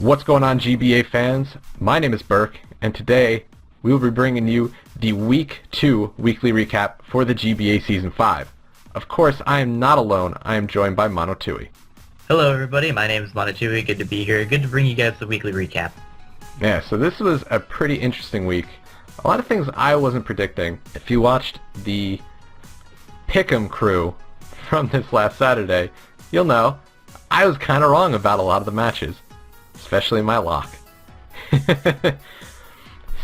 What's going on, GBA fans? My name is Berk, and today we will be bringing you the Week 2 weekly recap for the GBA Season 5. Of course, I am not alone. I am joined by Monotooi. Hello everybody, my name is Monotooi. Good to be here. Good to bring you guys the weekly recap. Yeah, so this was a pretty interesting week. A lot of things I wasn't predicting. If you watched the Pick'em crew from this last Saturday, you'll know I was kind of wrong about a lot of the matches, especially my lock.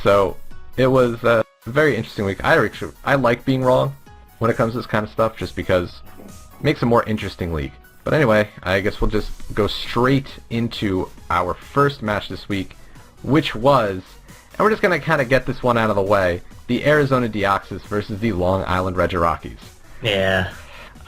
So it was a very interesting week. I like being wrong when it comes to this kind of stuff, just because it makes a more interesting league. But anyway, I guess we'll just go straight into our first match this week, which was, and we're just going to kind of get this one out of the way, the Arizona Deoxys versus the Long Island Rockies. Yeah.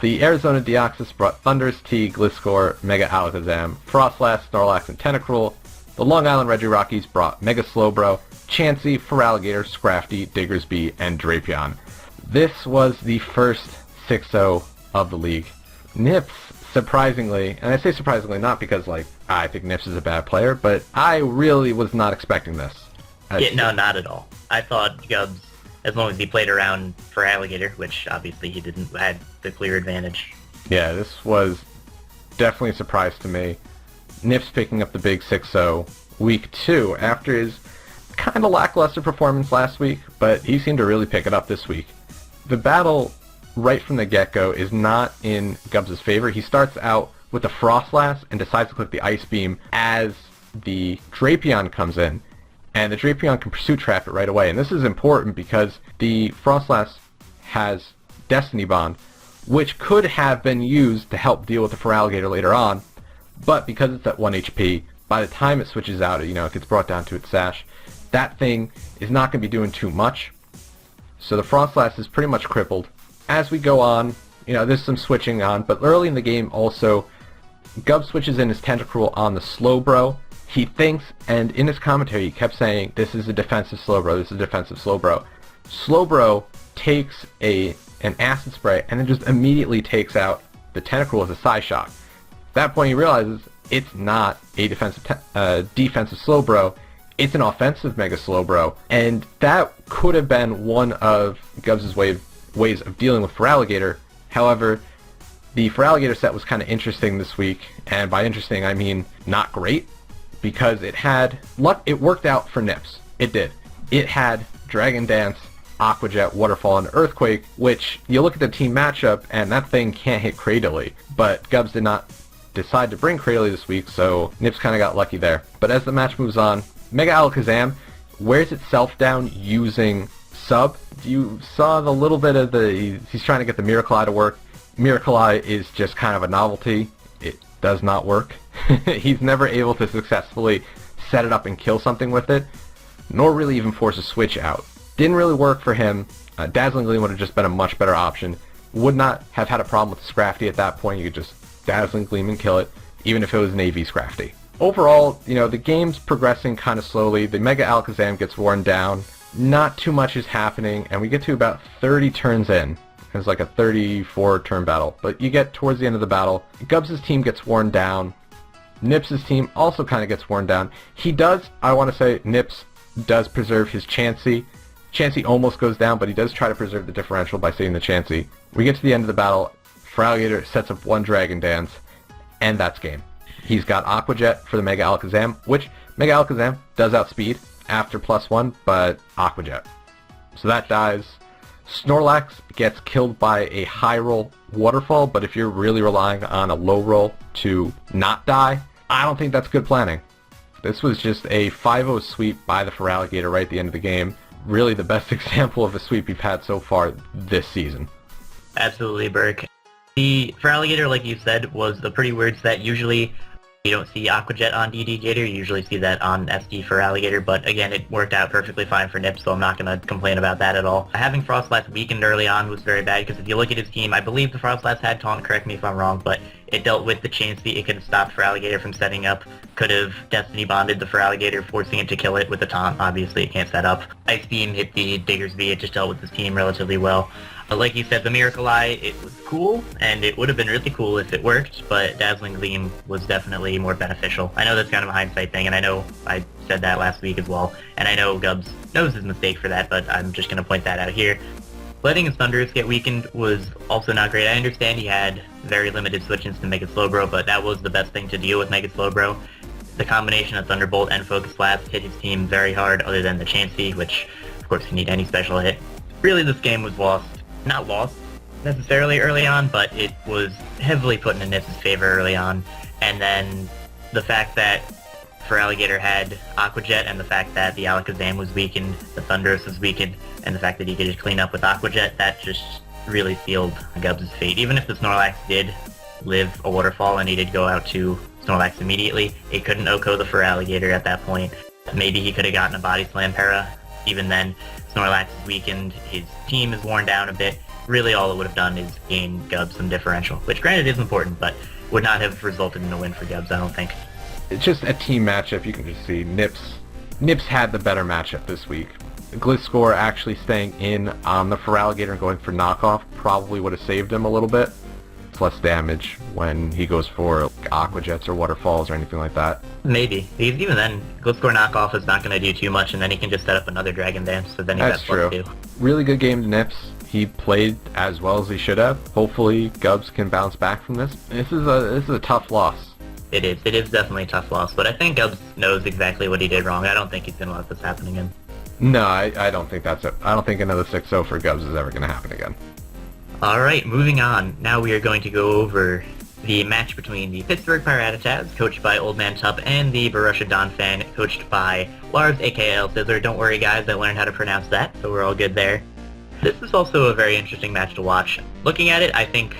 The Arizona Deoxys brought Thunders, T, Gliscor, Mega Alakazam, Frostlass, Snorlax, and Tentacruel. The Long Island Rockies brought Mega Slowbro, Chansey, Feraligatr, Scrafty, Diggersby, and Drapion. This was the first 6-0 of the league. Nips, surprisingly, and I say surprisingly not because I think Nips is a bad player, but I really was not expecting this. No, not at all. I thought Gubbs, as long as he played around Feraligatr, which obviously he didn't, had the clear advantage. Yeah, this was definitely a surprise to me. Nips picking up the big 6-0 week 2 after his kind of lackluster performance last week, but he seemed to really pick it up this week. The battle right from the get-go is not in Gubbs' favor. He starts out with the Frostlass and decides to click the Ice Beam as the Drapion comes in, and the Drapion can Pursuit Trap it right away. And this is important because the Frostlass has Destiny Bond, which could have been used to help deal with the Feraligatr later on, but because it's at 1 HP, by the time it switches out, it gets brought down to its sash, that thing is not going to be doing too much. So the Frostlass is pretty much crippled. As we go on, there's some switching on, but early in the game also, Gubbs switches in his Tentacruel on the Slowbro. He thinks, and in his commentary he kept saying, this is a defensive Slowbro, this is a defensive Slowbro. Slowbro takes an Acid Spray and then just immediately takes out the Tentacruel as a Psyshock. At that point he realizes it's not a defensive Slowbro, it's an offensive Mega Slowbro, and that could have been one of Gubbs' ways of dealing with Feraligatr. However, the Feraligatr set was kind of interesting this week, and by interesting I mean not great, because it had luck. It worked out for Nips. It did. It had Dragon Dance, Aqua Jet, Waterfall, and Earthquake, which you look at the team matchup and that thing can't hit Cradily, but Gubbs did not decide to bring Cradily this week, so Nips kind of got lucky there. But as the match moves on, Mega Alakazam wears itself down using Sub. You saw the little bit of he's trying to get the Miracle Eye to work. Miracle Eye is just kind of a novelty. It does not work. He's never able to successfully set it up and kill something with it, nor really even force a switch out. Didn't really work for him. Dazzling Gleam would have just been a much better option. Would not have had a problem with Scrafty at that point. You could just Dazzling Gleam and kill it, even if it was an AV Scrafty. Overall, the game's progressing kind of slowly. The Mega Alakazam gets worn down. Not too much is happening, and we get to about 30 turns in. It's like a 34-turn battle. But you get towards the end of the battle, Gubbs' team gets worn down. Nips' team also kind of gets worn down. He does, I want to say, Nips does preserve his Chansey. Chansey almost goes down, but he does try to preserve the differential by saving the Chansey. We get to the end of the battle. Feraligatr sets up one Dragon Dance, and that's game. He's got Aqua Jet for the Mega Alakazam, which Mega Alakazam does outspeed after +1, but Aqua Jet. So that dies. Snorlax gets killed by a high roll Waterfall, but if you're really relying on a low roll to not die, I don't think that's good planning. This was just a 5-0 sweep by the Feraligatr right at the end of the game. Really the best example of a sweep we've had so far this season. Absolutely, Berk. The Feraligatr, like you said, was a pretty weird set. Usually you don't see Aqua Jet on DD Gator, you usually see that on SD Feraligatr, but again, it worked out perfectly fine for Nips, so I'm not going to complain about that at all. Having Frostlass weakened early on was very bad, because if you look at his team, I believe the Frostlass had Taunt, correct me if I'm wrong, but it dealt with the Chansey. It could have stopped Feraligatr from setting up, could have Destiny Bonded the Feraligatr, forcing it to kill it with a Taunt. Obviously, it can't set up. Ice Beam hit the Diggersby, it just dealt with his team relatively well. Like you said, the Miracle Eye, it was cool, and it would have been really cool if it worked, but Dazzling Gleam was definitely more beneficial. I know that's kind of a hindsight thing, and I know I said that last week as well, and I know Gubbs knows his mistake for that, but I'm just going to point that out here. Letting his Thundurus get weakened was also not great. I understand he had very limited switch-ins to Mega Slowbro, but that was the best thing to deal with Mega Slowbro. The combination of Thunderbolt and Focus Blast hit his team very hard, other than the Chansey, which, of course, you need any special hit. Really, this game was lost. Not lost necessarily early on, but it was heavily put in Nip's favor early on. And then the fact that Feraligatr had Aqua Jet, and the fact that the Alakazam was weakened, the Thundurus was weakened, and the fact that he could just clean up with Aqua Jet, that just really sealed Gubbs' fate. Even if the Snorlax did live a waterfall and he did go out to Snorlax immediately, it couldn't OHKO the Feraligatr at that point. Maybe he could have gotten a Body Slam Para. Even then, Snorlax is weakened, his team is worn down a bit. Really all it would have done is gain Gubbs some differential, which granted is important, but would not have resulted in a win for Gubbs, I don't think. It's just a team matchup. You can just see Nips had the better matchup this week. Gliscor actually staying in on the Feraligatr and going for knockoff probably would have saved him a little bit. It's less damage when he goes for Aqua Jets or Waterfalls or anything like that. Maybe. Because even then, Gliscor knockoff is not going to do too much, and then he can just set up another Dragon Dance, so then he That's got true. +2. Really good game to Nips. He played as well as he should have. Hopefully Gubbs can bounce back from this. This is a tough loss. It is definitely a tough loss, but I think Gubbs knows exactly what he did wrong. I don't think he's going to let this happen again. No, I don't think that's it. I don't think another 6-0 for Gubbs is ever going to happen again. Alright, moving on. Now we are going to go over the match between the Pittsburgh Pirates, coached by Old Man Tup, and the Borussia Donphan, coached by Lars, aka El Sizzler. Don't worry guys, I learned how to pronounce that, so we're all good there. This is also a very interesting match to watch. Looking at it, I think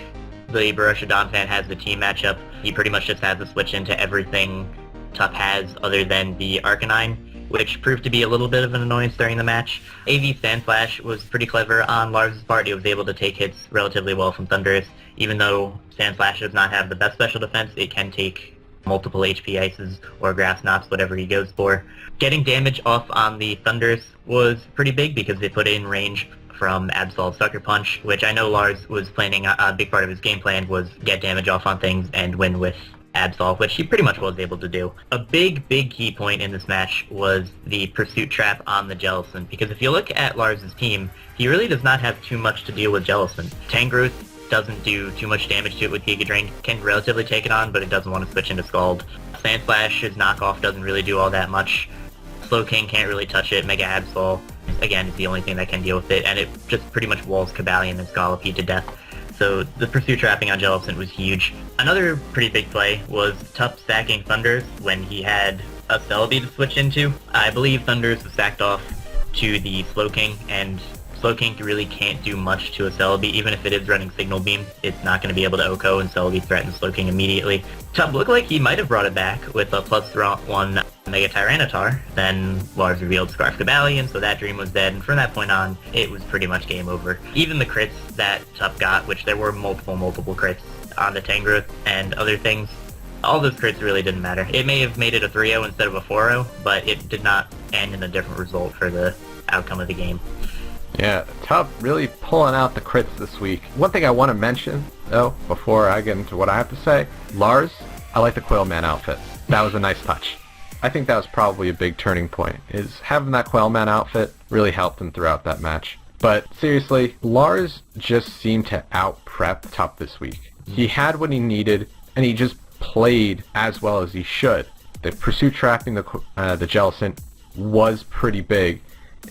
the Borussia Donphan has the team matchup. He pretty much just has to switch into everything Tup has other than the Arcanine, which proved to be a little bit of an annoyance during the match. AV Sandslash was pretty clever on Lars' part. He was able to take hits relatively well from Thundurus. Even though Sandslash does not have the best special defense, it can take multiple HP Ices or Grass Knots, whatever he goes for. Getting damage off on the Thundurus was pretty big because they put in range from Absol Sucker Punch, which I know Lars was planning, a big part of his game plan was get damage off on things and win with Absol, which he pretty much was able to do. A big key point in this match was the Pursuit Trap on the Jellicent, because if you look at Lars' team, he really does not have too much to deal with Jellicent. Tangrowth doesn't do too much damage to it with Giga Drain, can relatively take it on, but it doesn't want to switch into Scald. Sandslash's knockoff doesn't really do all that much. Slowking can't really touch it. Mega Absol, again, is the only thing that can deal with it, and it just pretty much walls Cobalion and Scolipede to death. So the Pursuit Trapping on Jellicent was huge. Another pretty big play was Tup stacking Thundurus when he had a Celebi to switch into. I believe Thundurus was stacked off to the Slowking, and Slowking really can't do much to a Celebi. Even if it is running Signal Beam, it's not going to be able to OHKO, and Celebi threatens Slowking immediately. Tup looked like he might have brought it back with a +1 Mega Tyranitar. Then Lars revealed Scarf Cobalion, so that dream was dead, and from that point on, it was pretty much game over. Even the crits that Tup got, which there were multiple crits on the Tangrowth and other things, all those crits really didn't matter. It may have made it a 3-0 instead of a 4-0, but it did not end in a different result for the outcome of the game. Yeah, Tup really pulling out the crits this week. One thing I want to mention, though, before I get into what I have to say, Lars, I like the Quailman outfit. That was a nice touch. I think that was probably a big turning point, is having that Quailman outfit really helped him throughout that match. But seriously, Lars just seemed to out-prep Tup this week. He had what he needed, and he just played as well as he should. The Pursuit Trapping the Jellicent was pretty big.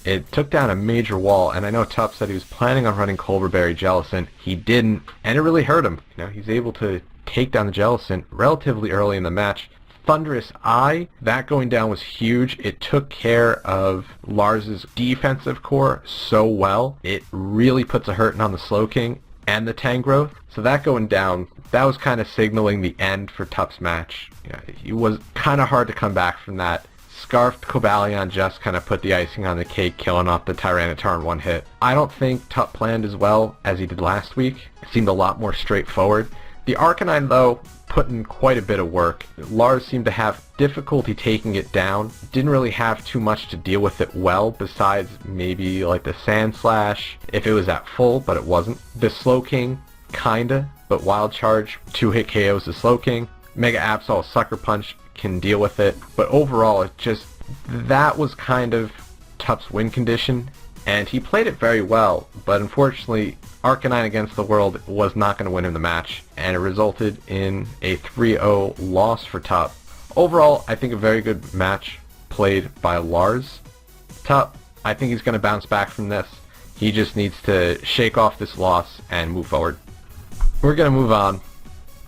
It took down a major wall, and I know Tup said he was planning on running Colberberry Jellicent. He didn't, and it really hurt him. You know, he's able to take down the Jellicent relatively early in the match. Thundurus Eye, that going down was huge. It took care of Lars's defensive core so well. It really puts a hurting on the Slowking and the Tangrowth. So that going down, that was kind of signaling the end for Tup's match. You know, it was kind of hard to come back from that. Scarfed Cobalion just kind of put the icing on the cake, killing off the Tyranitar in one hit. I don't think Tup planned as well as he did last week. It seemed a lot more straightforward. The Arcanine, though, put in quite a bit of work. Lars seemed to have difficulty taking it down. Didn't really have too much to deal with it well, besides maybe like the Sand Slash, if it was at full, but it wasn't. The Slow King, kinda, but Wild Charge, 2-hit KOs the Slow King. Mega Absol Sucker Punch can deal with it, but overall it just, that was kind of Tup's win condition, and he played it very well, but unfortunately Arcanine Against the World was not going to win him the match, and it resulted in a 3-0 loss for Tup. Overall, I think a very good match played by Lars. Tup, I think he's going to bounce back from this. He just needs to shake off this loss and move forward. We're going to move on,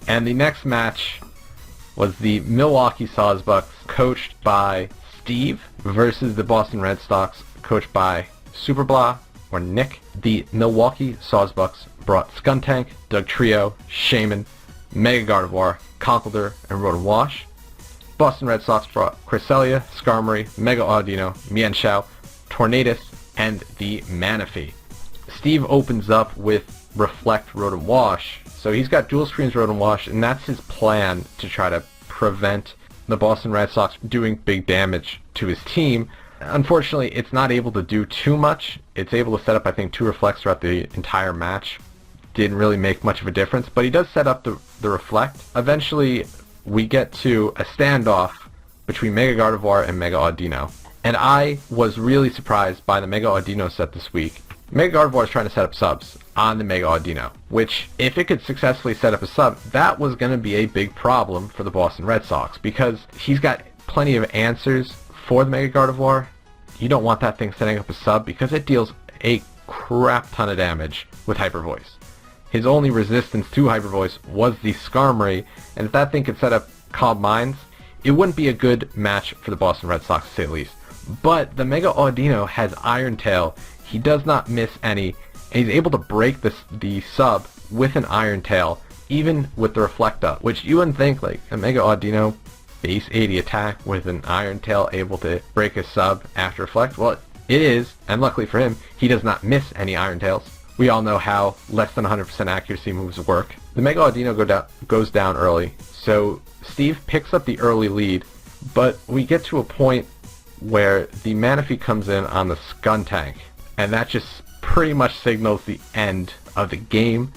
and the next match was the Milwaukee Saws coached by Steve versus the Boston Red Sox coached by Superblah or Nick. The Milwaukee Saws brought Skuntank, Dugtrio, Shaman, Mega Gardevoir, Conkeldurr, and Rotom Wash. Boston Red Sox brought Cresselia, Skarmory, Mega Audino, Mienshao, Tornadus, and the Manaphy. Steve opens up with Reflect Rotom Wash, so he's got Dual Screens Rotom Wash, and that's his plan to try to prevent the Boston Red Sox doing big damage to his team. Unfortunately, it's not able to do too much. It's able to set up, I think, 2 Reflects throughout the entire match. Didn't really make much of a difference, but he does set up the Reflect. Eventually, we get to a standoff between Mega Gardevoir and Mega Audino. And I was really surprised by the Mega Audino set this week. Mega Gardevoir is trying to set up subs on the Mega Audino, which, if it could successfully set up a sub, that was going to be a big problem for the Boston Red Sox, because he's got plenty of answers for the Mega Gardevoir. You don't want that thing setting up a sub, because it deals a crap ton of damage with Hyper Voice. His only resistance to Hyper Voice was the Skarmory, and if that thing could set up Calm Minds, it wouldn't be a good match for the Boston Red Sox, to say the least. But the Mega Audino has Iron Tail. He does not miss any, and he's able to break the sub with an Iron Tail, even with the Reflecta, which you wouldn't think, like, a Mega Audino base 80 attack with an Iron Tail able to break a sub after Reflect. Well, it is, and luckily for him, he does not miss any Iron Tails. We all know how less than 100% accuracy moves work. The Mega Audino goes down early, so Steve picks up the early lead, but we get to a point where the Manaphy comes in on the Skuntank, and that just pretty much signals the end of the game.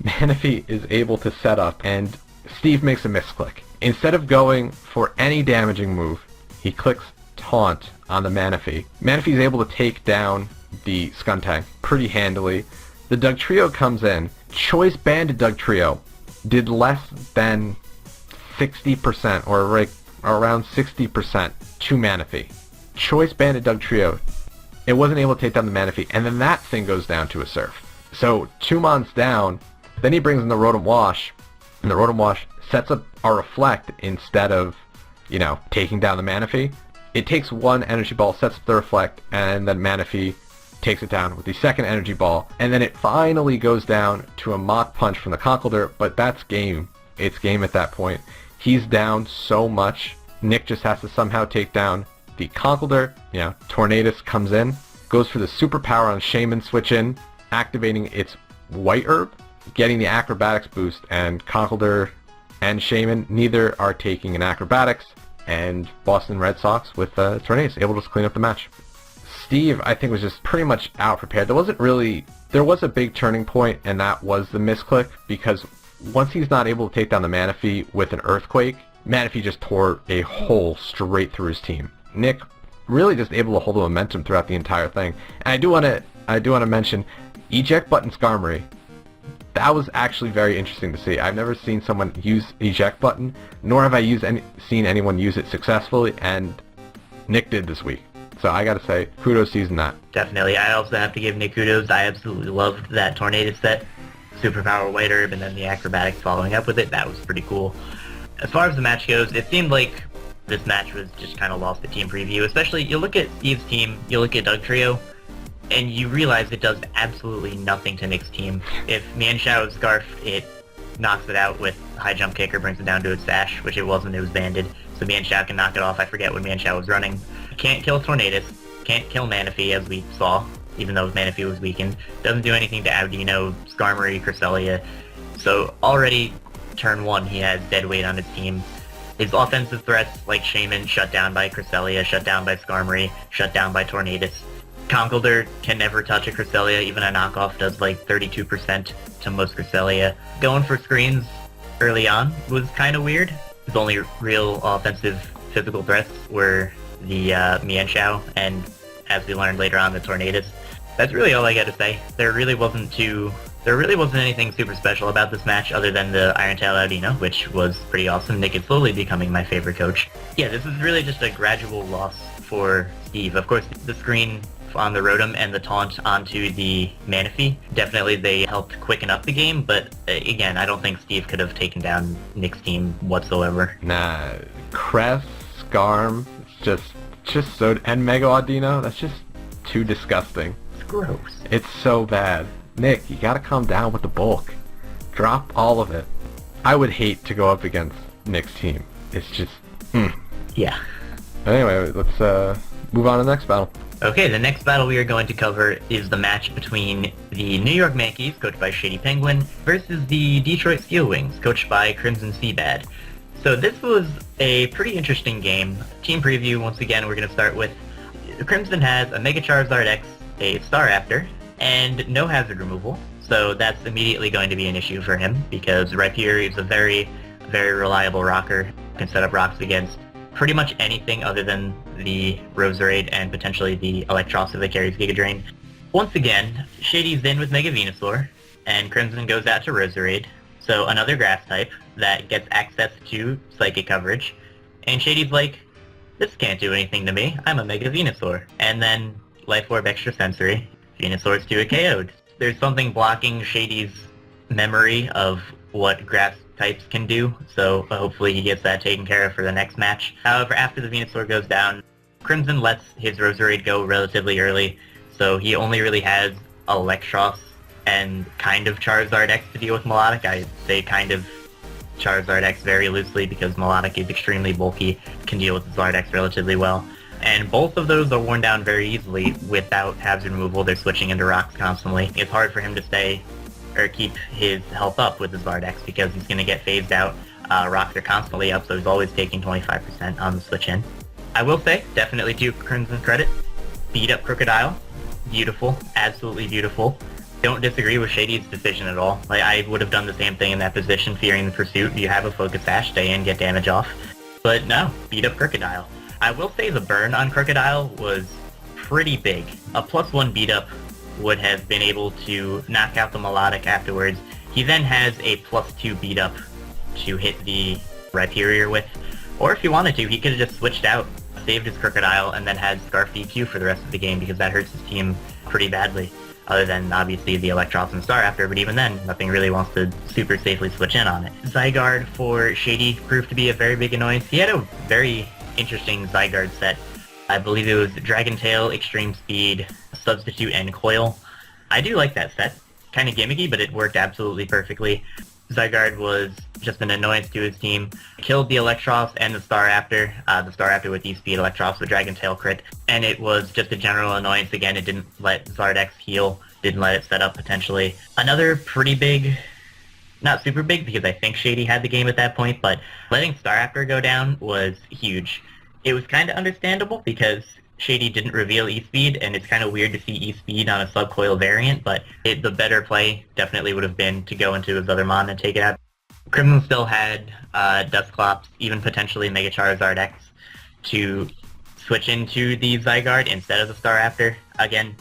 Manaphy is able to set up, and Steve makes a misclick. Instead of going for any damaging move, he clicks Taunt on the Manaphy. Manaphy is able to take down the Skuntank pretty handily. The Dugtrio comes in. Choice Banded Dugtrio did less than 60%, or right around 60% to Manaphy. Choice Banded Dugtrio, it wasn't able to take down the Manaphy, and then that thing goes down to a Surf. So 2 Mons down, then he brings in the Rotom Wash, and the Rotom Wash sets up a Reflect instead of, taking down the Manaphy. It takes 1 Energy Ball, sets up the Reflect, and then Manaphy takes it down with the 2nd Energy Ball, and then it finally goes down to a Mach Punch from the Conkeldurr, but that's game. It's game at that point. He's down so much. Nick just has to somehow take down the Conkeldurr. Tornadus comes in, goes for the superpower on Shaman switch in, activating its White Herb, getting the Acrobatics boost, and Conkeldurr and Shaman neither are taking an Acrobatics, and Boston Red Sox with Tornadus able to clean up the match. Steve, I think, was just pretty much out prepared. There was a big turning point, and that was the misclick, because once he's not able to take down the Manaphy with an Earthquake, Manaphy just tore a hole straight through his team. Nick really just able to hold the momentum throughout the entire thing. And I do want to mention Eject Button Skarmory. That was actually very interesting to see. I've never seen someone use Eject Button, nor have I seen anyone use it successfully, and Nick did this week. So I gotta say, kudos to using that. Definitely. I also have to give Nick kudos. I absolutely loved that Tornadus set. Superpower White Herb, and then the Acrobatics following up with it. That was pretty cool. As far as the match goes, it seemed like this match was just kind of lost the team preview. Especially, you look at Steve's team, you look at Dugtrio, and you realize it does absolutely nothing to Nick's team. If Mienshao's Scarf, it knocks it out with High Jump Kicker, brings it down to its dash, which it wasn't, it was banded. So Mienshao can knock it off. I forget when Mienshao was running. Can't kill Tornadus, can't kill Manaphy, as we saw, even though Manaphy was weakened. Doesn't do anything to Audino, Skarmory, Cresselia. So already, turn 1, he has dead weight on his team. His offensive threats, like Shaman, shut down by Cresselia, shut down by Skarmory, shut down by Tornadus. Conkeldurr can never touch a Cresselia, even a knockoff does like 32% to most Cresselia. Going for screens early on was kind of weird. His only real offensive physical threats were the Mienshao, and as we learned later on, the Tornadus. That's really all I got to say. There really wasn't anything super special about this match other than the Iron Tail Audino, which was pretty awesome. Nick is slowly becoming my favorite coach. Yeah, this is really just a gradual loss for Steve. Of course, the screen on the Rotom and the taunt onto the Manaphy, definitely they helped quicken up the game, but again, I don't think Steve could have taken down Nick's team whatsoever. Nah, Cress, Skarm, just so, and Mega Audino, that's just too disgusting. It's gross. It's so bad. Nick, you gotta calm down with the bulk. Drop all of it. I would hate to go up against Nick's team. It's just, Yeah. Anyway, let's move on to the next battle. Okay, the next battle we are going to cover is the match between the New York Yankees, coached by Shady Penguin, versus the Detroit Steel Wings, coached by Crimson Seabad. So this was a pretty interesting game. Team preview, once again, we're going to start with Crimson has a Mega Charizard X, a Staraptor, and no hazard removal. So that's immediately going to be an issue for him, because Rhyperior is a very, very reliable rocker. Can set up rocks against pretty much anything other than the Roserade and potentially the Electros that carries Giga Drain. Once again, Shady's in with Mega Venusaur, and Crimson goes out to Roserade, so another grass type that gets access to Psychic coverage, and Shady's like, this can't do anything to me, I'm a Mega Venusaur. And then Life Orb Extrasensory, Venusaur's 2 KO'd. There's something blocking Shady's memory of what grass types can do, so hopefully he gets that taken care of for the next match. However, after the Venusaur goes down, Crimson lets his Roserade go relatively early, so he only really has Electros and kind of Charizard X to deal with Melodic. I say kind of Charizard X very loosely because Melodic is extremely bulky, can deal with Zard X relatively well. And both of those are worn down very easily without hazard removal. They're switching into rocks constantly. It's hard for him to stay or keep his health up with his Zard X because he's going to get phased out. Rocks are constantly up, so he's always taking 25% on the switch in. I will say, definitely to Crimson credit, beat up Crocodile. Beautiful, absolutely beautiful. Don't disagree with Shady's decision at all. Like, I would have done the same thing in that position, fearing the pursuit. You have a Focus Sash, stay in, get damage off. But no, beat up Crocodile. I will say the burn on Crocodile was pretty big. A +1 beat up would have been able to knock out the Melodic afterwards. He then has a +2 beat up to hit the Rhyperior with. Or if he wanted to, he could have just switched out, saved his Crocodile, and then had Scarf DQ for the rest of the game because that hurts his team pretty badly. Other than, obviously, the Electros and Staraptor, but even then, nothing really wants to super safely switch in on it. Zygarde for Shady proved to be a very big annoyance. He had a very interesting Zygarde set. I believe it was Dragon Tail, Extreme Speed, Substitute, and Coil. I do like that set. Kind of gimmicky, but it worked absolutely perfectly. Zygarde was just an annoyance to his team. Killed the Electros and the Staraptor with E-Speed, Electros with Dragon Tail crit, and it was just a general annoyance. Again, it didn't let Zardex heal, didn't let it set up potentially. Another pretty big, not super big because I think Shady had the game at that point, but letting Staraptor go down was huge. It was kind of understandable because Shady didn't reveal E-Speed, and it's kind of weird to see E-Speed on a Subcoil variant, but the better play definitely would have been to go into his other mon and take it out. Crimson still had Dusclops, even potentially Mega Charizard X, to switch into the Zygarde instead of the Staraptor. Again,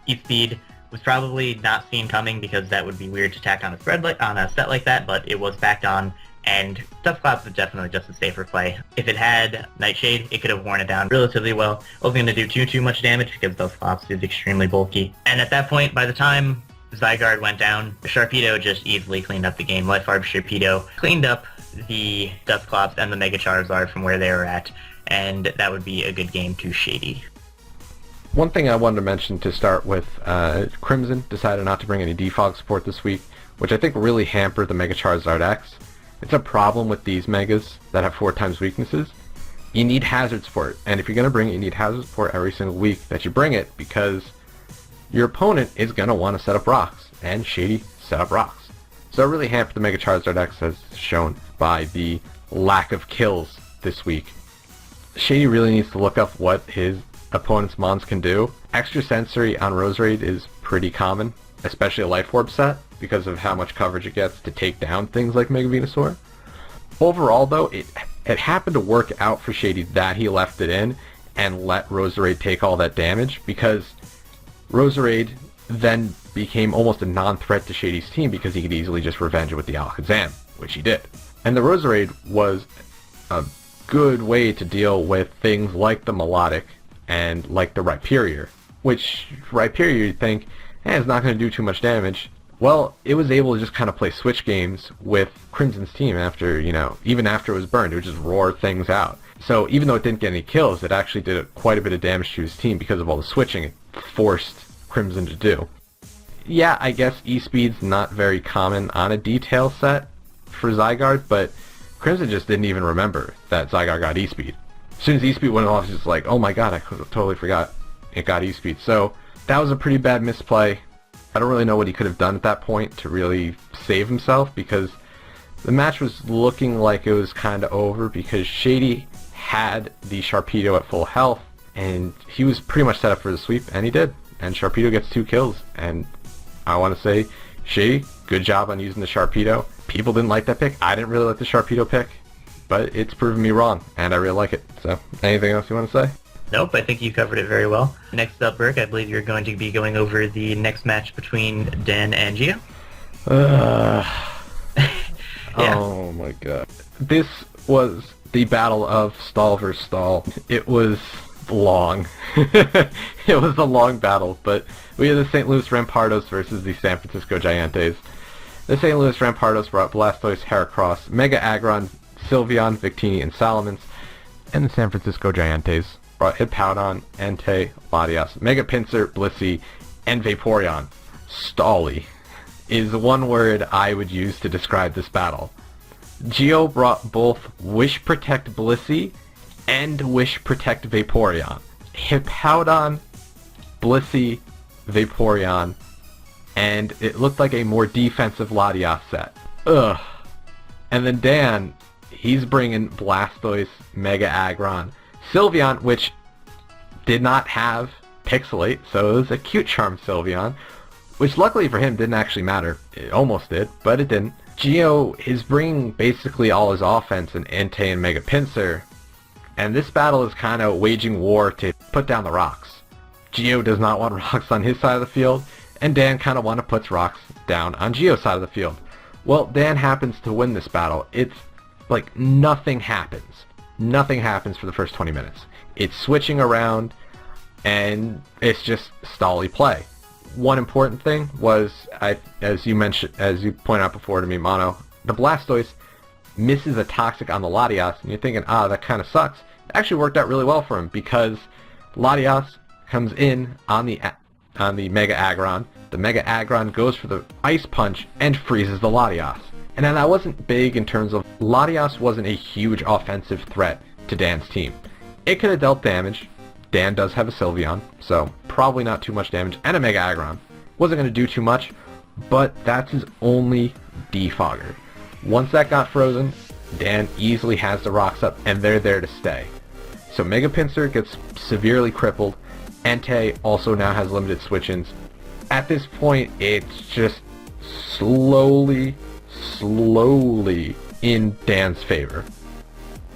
E-Speed was probably not seen coming because that would be weird to tack on a set like that, but it was backed on, and Dusclops was definitely just a safer play. If it had Nightshade, it could have worn it down relatively well. It wasn't going to do too much damage because Dusclops is extremely bulky. And at that point, by the time Zygarde went down, Sharpedo just easily cleaned up the game. Life Orb Sharpedo cleaned up the Dusclops and the Mega Charizard from where they were at, and that would be a good game to Shady. One thing I wanted to mention to start with, Crimson decided not to bring any defog support this week, which I think really hampered the Mega Charizard X. It's a problem with these Megas that have 4 times weaknesses. You need hazard support, and if you're going to bring it, you need hazard support every single week that you bring it, because your opponent is going to want to set up rocks, and Shady set up rocks. So it really hampered the Mega Charizard X, as shown by the lack of kills this week. Shady really needs to look up what his opponent's Mons can do. Extra Sensory on Roserade is pretty common, especially a Life Orb set, because of how much coverage it gets to take down things like Mega Venusaur. Overall, though, it happened to work out for Shady that he left it in and let Roserade take all that damage, because Roserade then became almost a non-threat to Shady's team because he could easily just revenge it with the Alakazam, which he did. And the Roserade was a good way to deal with things like the Melodic and like the Rhyperior, which Rhyperior you'd think, it's not going to do too much damage. Well, it was able to just kind of play switch games with Crimson's team after, even after it was burned. It would just roar things out. So even though it didn't get any kills, it actually did quite a bit of damage to his team because of all the switching it forced Crimson to do. Yeah, I guess E-Speed's not very common on a detail set for Zygarde, but Crimson just didn't even remember that Zygarde got E-Speed. As soon as E-Speed went off, it's just like, oh my god, I totally forgot it got E-Speed. So that was a pretty bad misplay. I don't really know what he could have done at that point to really save himself, because the match was looking like it was kind of over because Shady had the Sharpedo at full health, and he was pretty much set up for the sweep, and he did. And Sharpedo gets 2 kills, and I want to say, Shady, good job on using the Sharpedo. People didn't like that pick. I didn't really like the Sharpedo pick, but it's proven me wrong, and I really like it. So, anything else you want to say? Nope, I think you covered it very well. Next up, Berk, I believe you're going to be going over the next match between Dan and Gio. Yeah. Oh my god. This was the battle of stall versus stall. It was long. It was a long battle, but we had the St. Louis Rampardos versus the San Francisco Gigantes. The St. Louis Rampardos brought Blastoise, Heracross, Mega Aggron, Sylveon, Victini, and Salamence, and the San Francisco Gigantes brought Hippowdon, Entei, Latias, Mega Pinsir, Blissey, and Vaporeon. Stally is one word I would use to describe this battle. Gio brought both Wish Protect Blissey and Wish Protect Vaporeon. Hippowdon, Blissey, Vaporeon, and it looked like a more defensive Latias set. Ugh. And then Dan, he's bringing Blastoise, Mega Aggron, Sylveon, which did not have Pixelate, so it was a cute Charm Sylveon, which luckily for him didn't actually matter. It almost did, but it didn't. Gio is bringing basically all his offense in Entei and Mega Pinsir, and this battle is kind of waging war to put down the rocks. Gio does not want rocks on his side of the field, and Dan kind of want to put rocks down on Gio's side of the field. Well, Dan happens to win this battle. It's like nothing happens. Nothing happens for the first 20 minutes. It's switching around, and it's just stally play. One important thing was, as you pointed out before to me, Mono, the Blastoise misses a Toxic on the Latias, and you're thinking, that kind of sucks. It actually worked out really well for him, because Latias comes in on the Mega Aggron. The Mega Aggron goes for the Ice Punch and freezes the Latias. And then that wasn't big in terms of Latias wasn't a huge offensive threat to Dan's team. It could have dealt damage. Dan does have a Sylveon, so probably not too much damage, and a Mega Aggron. Wasn't going to do too much, but that's his only defogger. Once that got frozen, Dan easily has the rocks up, and they're there to stay. So Mega Pinsir gets severely crippled. Entei also now has limited switch-ins. At this point, it's just slowly in Dan's favor.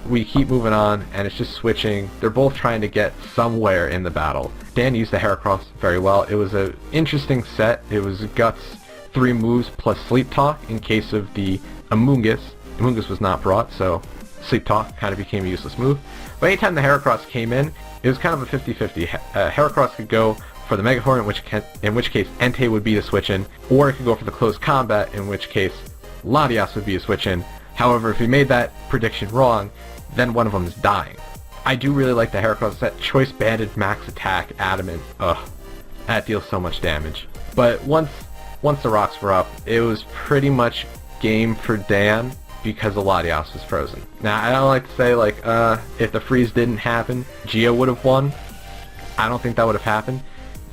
We keep moving on, and it's just switching. They're both trying to get somewhere in the battle. Dan used the Heracross very well. It was an interesting set. It was Guts, 3 moves plus Sleep Talk in case of the Amoonguss. Amoonguss was not brought, so Sleep Talk kind of became a useless move. But anytime the Heracross came in, it was kind of a 50-50. Heracross could go for the Mega Horn, in which case Entei would be the switch-in, or it could go for the Close Combat, in which case Latias would be a switch-in. However, if he made that prediction wrong, then one of them is dying. I do really like the Heracross set. Choice Banded, Max Attack, Adamant. Ugh, that deals so much damage. But once the rocks were up, it was pretty much game for Dan because the Latias was frozen. Now, I don't like to say, like, if the freeze didn't happen, Gio would have won. I don't think that would have happened.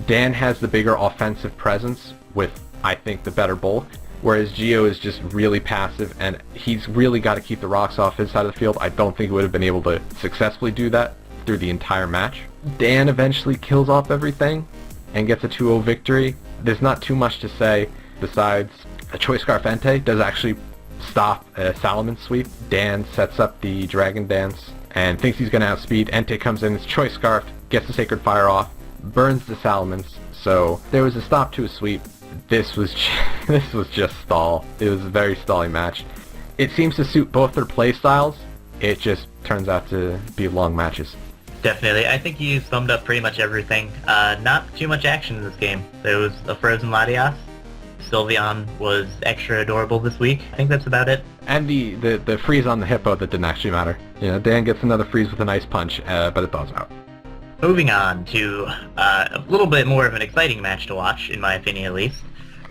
Dan has the bigger offensive presence with, I think, the better bulk. whereas Gio is just really passive, and he's really got to keep the rocks off his side of the field. I don't think he would have been able to successfully do that through the entire match. Dan eventually kills off everything and gets a 2-0 victory. There's not too much to say besides a Choice Scarf Entei does actually stop a Salomon sweep. Dan sets up the Dragon Dance and thinks he's going to outspeed. Entei comes in, his Choice Scarf, gets the Sacred Fire off, burns the Salomons. So there was a stop to a sweep. This was just stall. It was a very stally match. It seems to suit both their play styles. It just turns out to be long matches. Definitely. I think you summed up pretty much everything. Not too much action in this game. There was a frozen Latias. Sylveon was extra adorable this week. I think that's about it. And the freeze on the Hippo that didn't actually matter. You know, Dan gets another freeze with a nice punch, but it thaws out. Moving on to a little bit more of an exciting match to watch, in my opinion at least.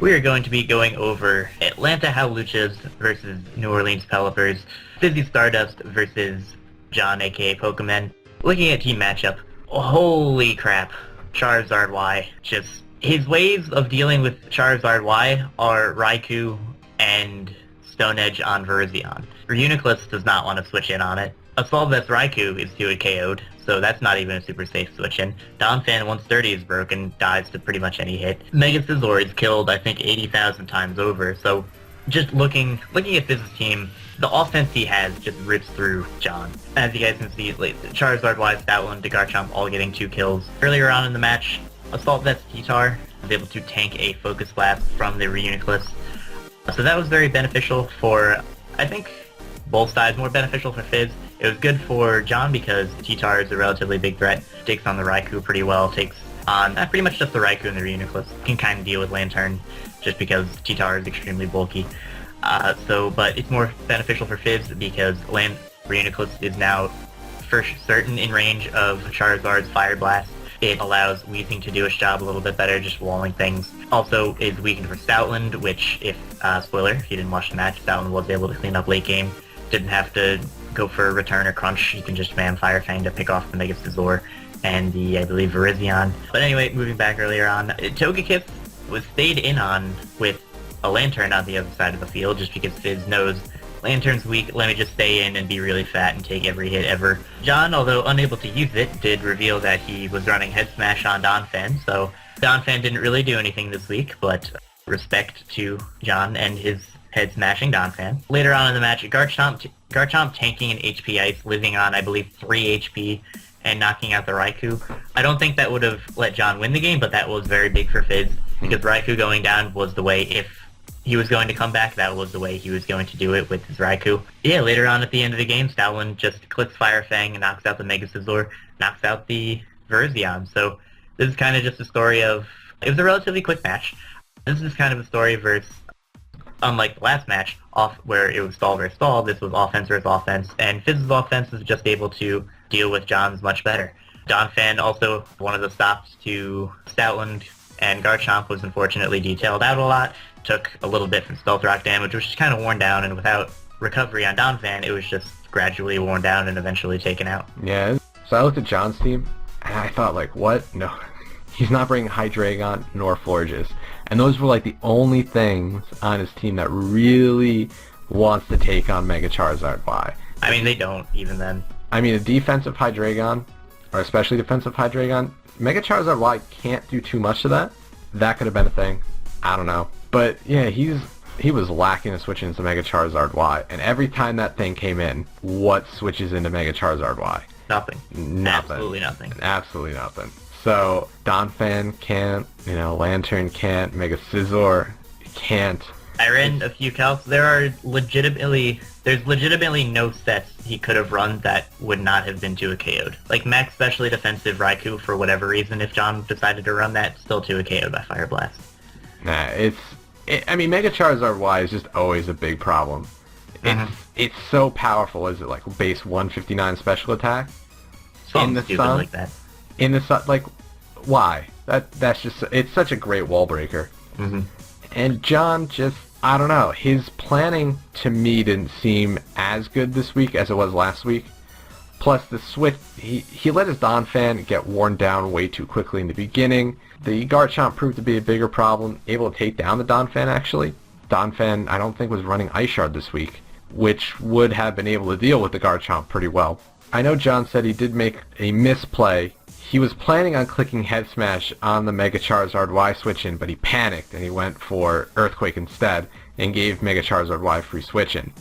We are going to be going over Atlanta Howluchas versus New Orleans Pelipers, Fizzy Stardust versus John aka Pokemon. Looking at team matchup, holy crap, Charizard Y. Just, his ways of dealing with Charizard Y are Raikou and Stone Edge on Virizion. Reuniclus does not want to switch in on it. Assault Vest Raikou is 2-hit KO'd, so that's not even a super safe switch in. Donphan 130 is broken, dies to pretty much any hit. Mega Scizor is killed, I think, 80,000 times over, so just looking at this team, the offense he has just rips through John. As you guys can see, Charizard, Y, Stoutland, Garchomp all getting 2 kills. Earlier on in the match, Assault Vest T-Tar was able to tank a Focus Blast from the Reuniclus. So that was very beneficial for, I think, both sides. More beneficial for Fizz. It was good for John because T-Tar is a relatively big threat. Takes on the Raikou pretty well. Takes on pretty much just the Raikou and the Reuniclus. Can kind of deal with Lantern just because T-Tar is extremely bulky. But it's more beneficial for Fizz because Reuniclus is now for certain in range of Charizard's Fire Blast. It allows Weezing to do its job a little bit better, just walling things. Also is weakened for Stoutland, which spoiler, if you didn't watch the match, Stoutland was able to clean up late game. Didn't have to go for a return or crunch. You can just spam Fire Fang to pick off the Mega Scizor and the, I believe, Virizion. But anyway, moving back earlier on, Togekiss was stayed in on with a Lantern on the other side of the field just because Fizz knows Lantern's weak, let me just stay in and be really fat and take every hit ever. John, although unable to use it, did reveal that he was running Head Smash on Donphan, so Donphan didn't really do anything this week, but respect to John and his Head Smashing Donphan. Later on in the match, Garchomp tanking an HP Ice, living on, I believe, 3 HP, and knocking out the Raikou. I don't think that would have let John win the game, but that was very big for Fizz, because Raikou going down was the way, if he was going to come back, that was the way he was going to do it with his Raikou. Yeah, later on at the end of the game, Stoutland just clicks Fire Fang and knocks out the Mega Scizor, knocks out the Virizion. So this is kind of just a story of, it was a relatively quick match. This is kind of a story versus, unlike the last match, where it was stall versus stall, this was offense versus offense, and Fizz's offense is just able to deal with John's much better. Donphan also, one of the stops to Stoutland and Garchomp was unfortunately detailed out a lot, took a little bit from Stealth Rock damage, which was kind of worn down, and without recovery on Donphan, it was just gradually worn down and eventually taken out. Yeah, so I looked at John's team, and I thought, like, what? No, he's not bringing Hydreigon nor Florges. And those were, like, the only things on his team that really wants to take on Mega Charizard Y. I mean, they don't, even then. I mean, a defensive Hydreigon, or especially defensive Hydreigon, Mega Charizard Y can't do too much to that. That could have been a thing. I don't know. But, yeah, he was lacking to switch into Mega Charizard Y. And every time that thing came in, what switches into Mega Charizard Y? Nothing. Absolutely nothing. Absolutely nothing. So, Donphan can't, Lantern can't, Mega Scizor can't. I ran a few calcs. There's legitimately no sets he could have run that would not have been 2-hit KO'd. Like Max Specially Defensive Raikou, for whatever reason, if John decided to run that, still 2-hit KO'd by Fire Blast. Nah, Mega Charizard Y is just always a big problem. It's so powerful. Is it like base 159 special attack? Something stupid sun? like that. In the sun, like, why? That's just, it's such a great wall breaker. And John just, I don't know, his planning to me didn't seem as good this week as it was last week. Plus the switch, he let his Donphan get worn down way too quickly in the beginning. The Garchomp proved to be a bigger problem, able to take down the Donphan actually. Donphan, I don't think, was running Ice Shard this week, which would have been able to deal with the Garchomp pretty well. I know John said he did make a misplay. He was planning on clicking Head Smash on the Mega Charizard Y switch-in, but he panicked and he went for Earthquake instead and gave Mega Charizard Y free switch-in.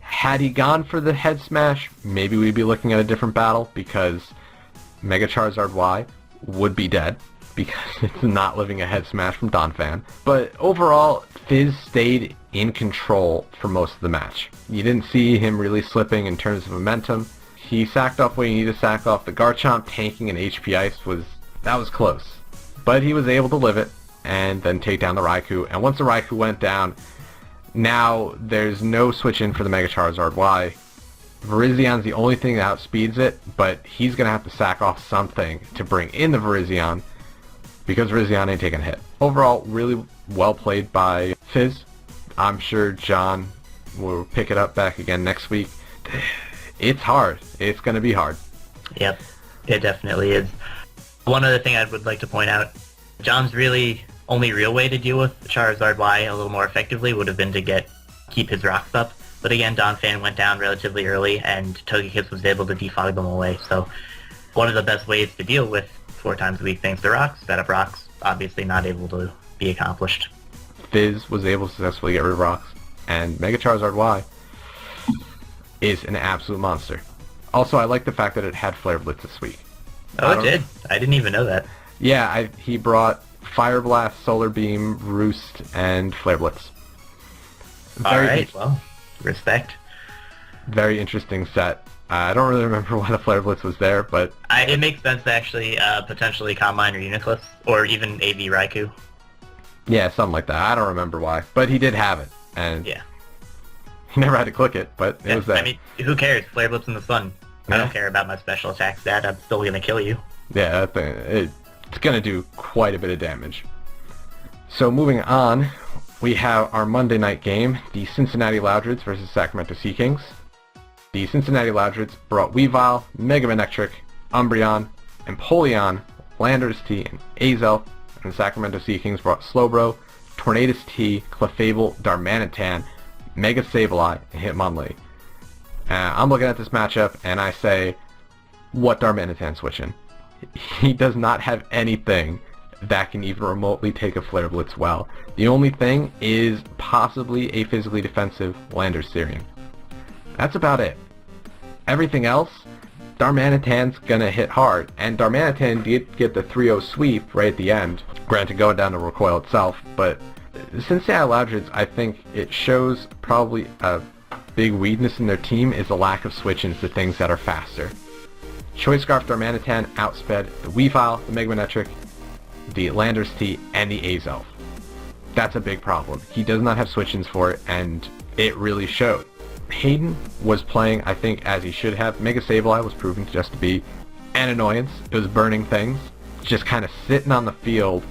Had he gone for the Head Smash, maybe we'd be looking at a different battle, because Mega Charizard Y would be dead because it's not living a Head Smash from Donphan. But overall, Fizz stayed in control for most of the match. You didn't see him really slipping in terms of momentum. He sacked off what he needed to sack off. The Garchomp tanking an HP Ice was close. But he was able to live it and then take down the Raikou. And once the Raikou went down, now there's no switch in for the Mega Charizard Y. Virizian's the only thing that outspeeds it, but he's going to have to sack off something to bring in the Virizion, because Virizion ain't taking a hit. Overall, really well played by Fizz. I'm sure John will pick it up back again next week. It's hard. It's going to be hard. Yep, it definitely is. One other thing I would like to point out, John's really only real way to deal with Charizard Y a little more effectively would have been to keep his rocks up. But again, Donphan went down relatively early, and Togekiss was able to defog them away. So one of the best ways to deal with 4 times a week thanks to rocks, set up rocks, obviously not able to be accomplished. Fizz was able to successfully get rid of rocks, and Mega Charizard Y is an absolute monster. Also, I like the fact that it had Flare Blitz this week. Oh, it did? I didn't even know that. Yeah, he brought Fire Blast, Solar Beam, Roost, and Flare Blitz. Alright, well, respect. Very interesting set. I don't really remember why the Flare Blitz was there, but it makes sense to actually potentially Combine or Uniclus, or even AV Raikou. Yeah, something like that. I don't remember why, but he did have it, and yeah, he never had to click it, but it was there. I mean, who cares? Flare Blitz in the sun. I don't care about my special attack stat. I'm still gonna kill you. Yeah, that thing, it's gonna do quite a bit of damage. So moving on, we have our Monday night game, the Cincinnati Loudreds versus Sacramento Sea Kings. The Cincinnati Loudreds brought Weavile, Mega Manectric, Umbreon, Empoleon, Landorus T, and Azelf, and the Sacramento Sea Kings brought Slowbro, Tornadus T, Clefable, Darmanitan, Mega Sableye, and Hitmonlee. I'm looking at this matchup, and I say, what Darmanitan switching? He does not have anything that can even remotely take a Flare Blitz well. The only thing is possibly a physically defensive Landorus Therian. That's about it. Everything else, Darmanitan's gonna hit hard, and Darmanitan did get the 3-0 sweep right at the end, granted going down to recoil itself, but Cincinnati Loudreds, I think it shows probably a big weakness in their team is the lack of switch-ins to things that are faster. Choice Scarf Darmanitan outsped the Weavile, the Mega Manectric, the Landorus T, and the Azelf. That's a big problem. He does not have switch-ins for it, and it really showed. Hayden was playing, I think, as he should have. Mega Sableye was proven just to be an annoyance. It was burning things, just kind of sitting on the field,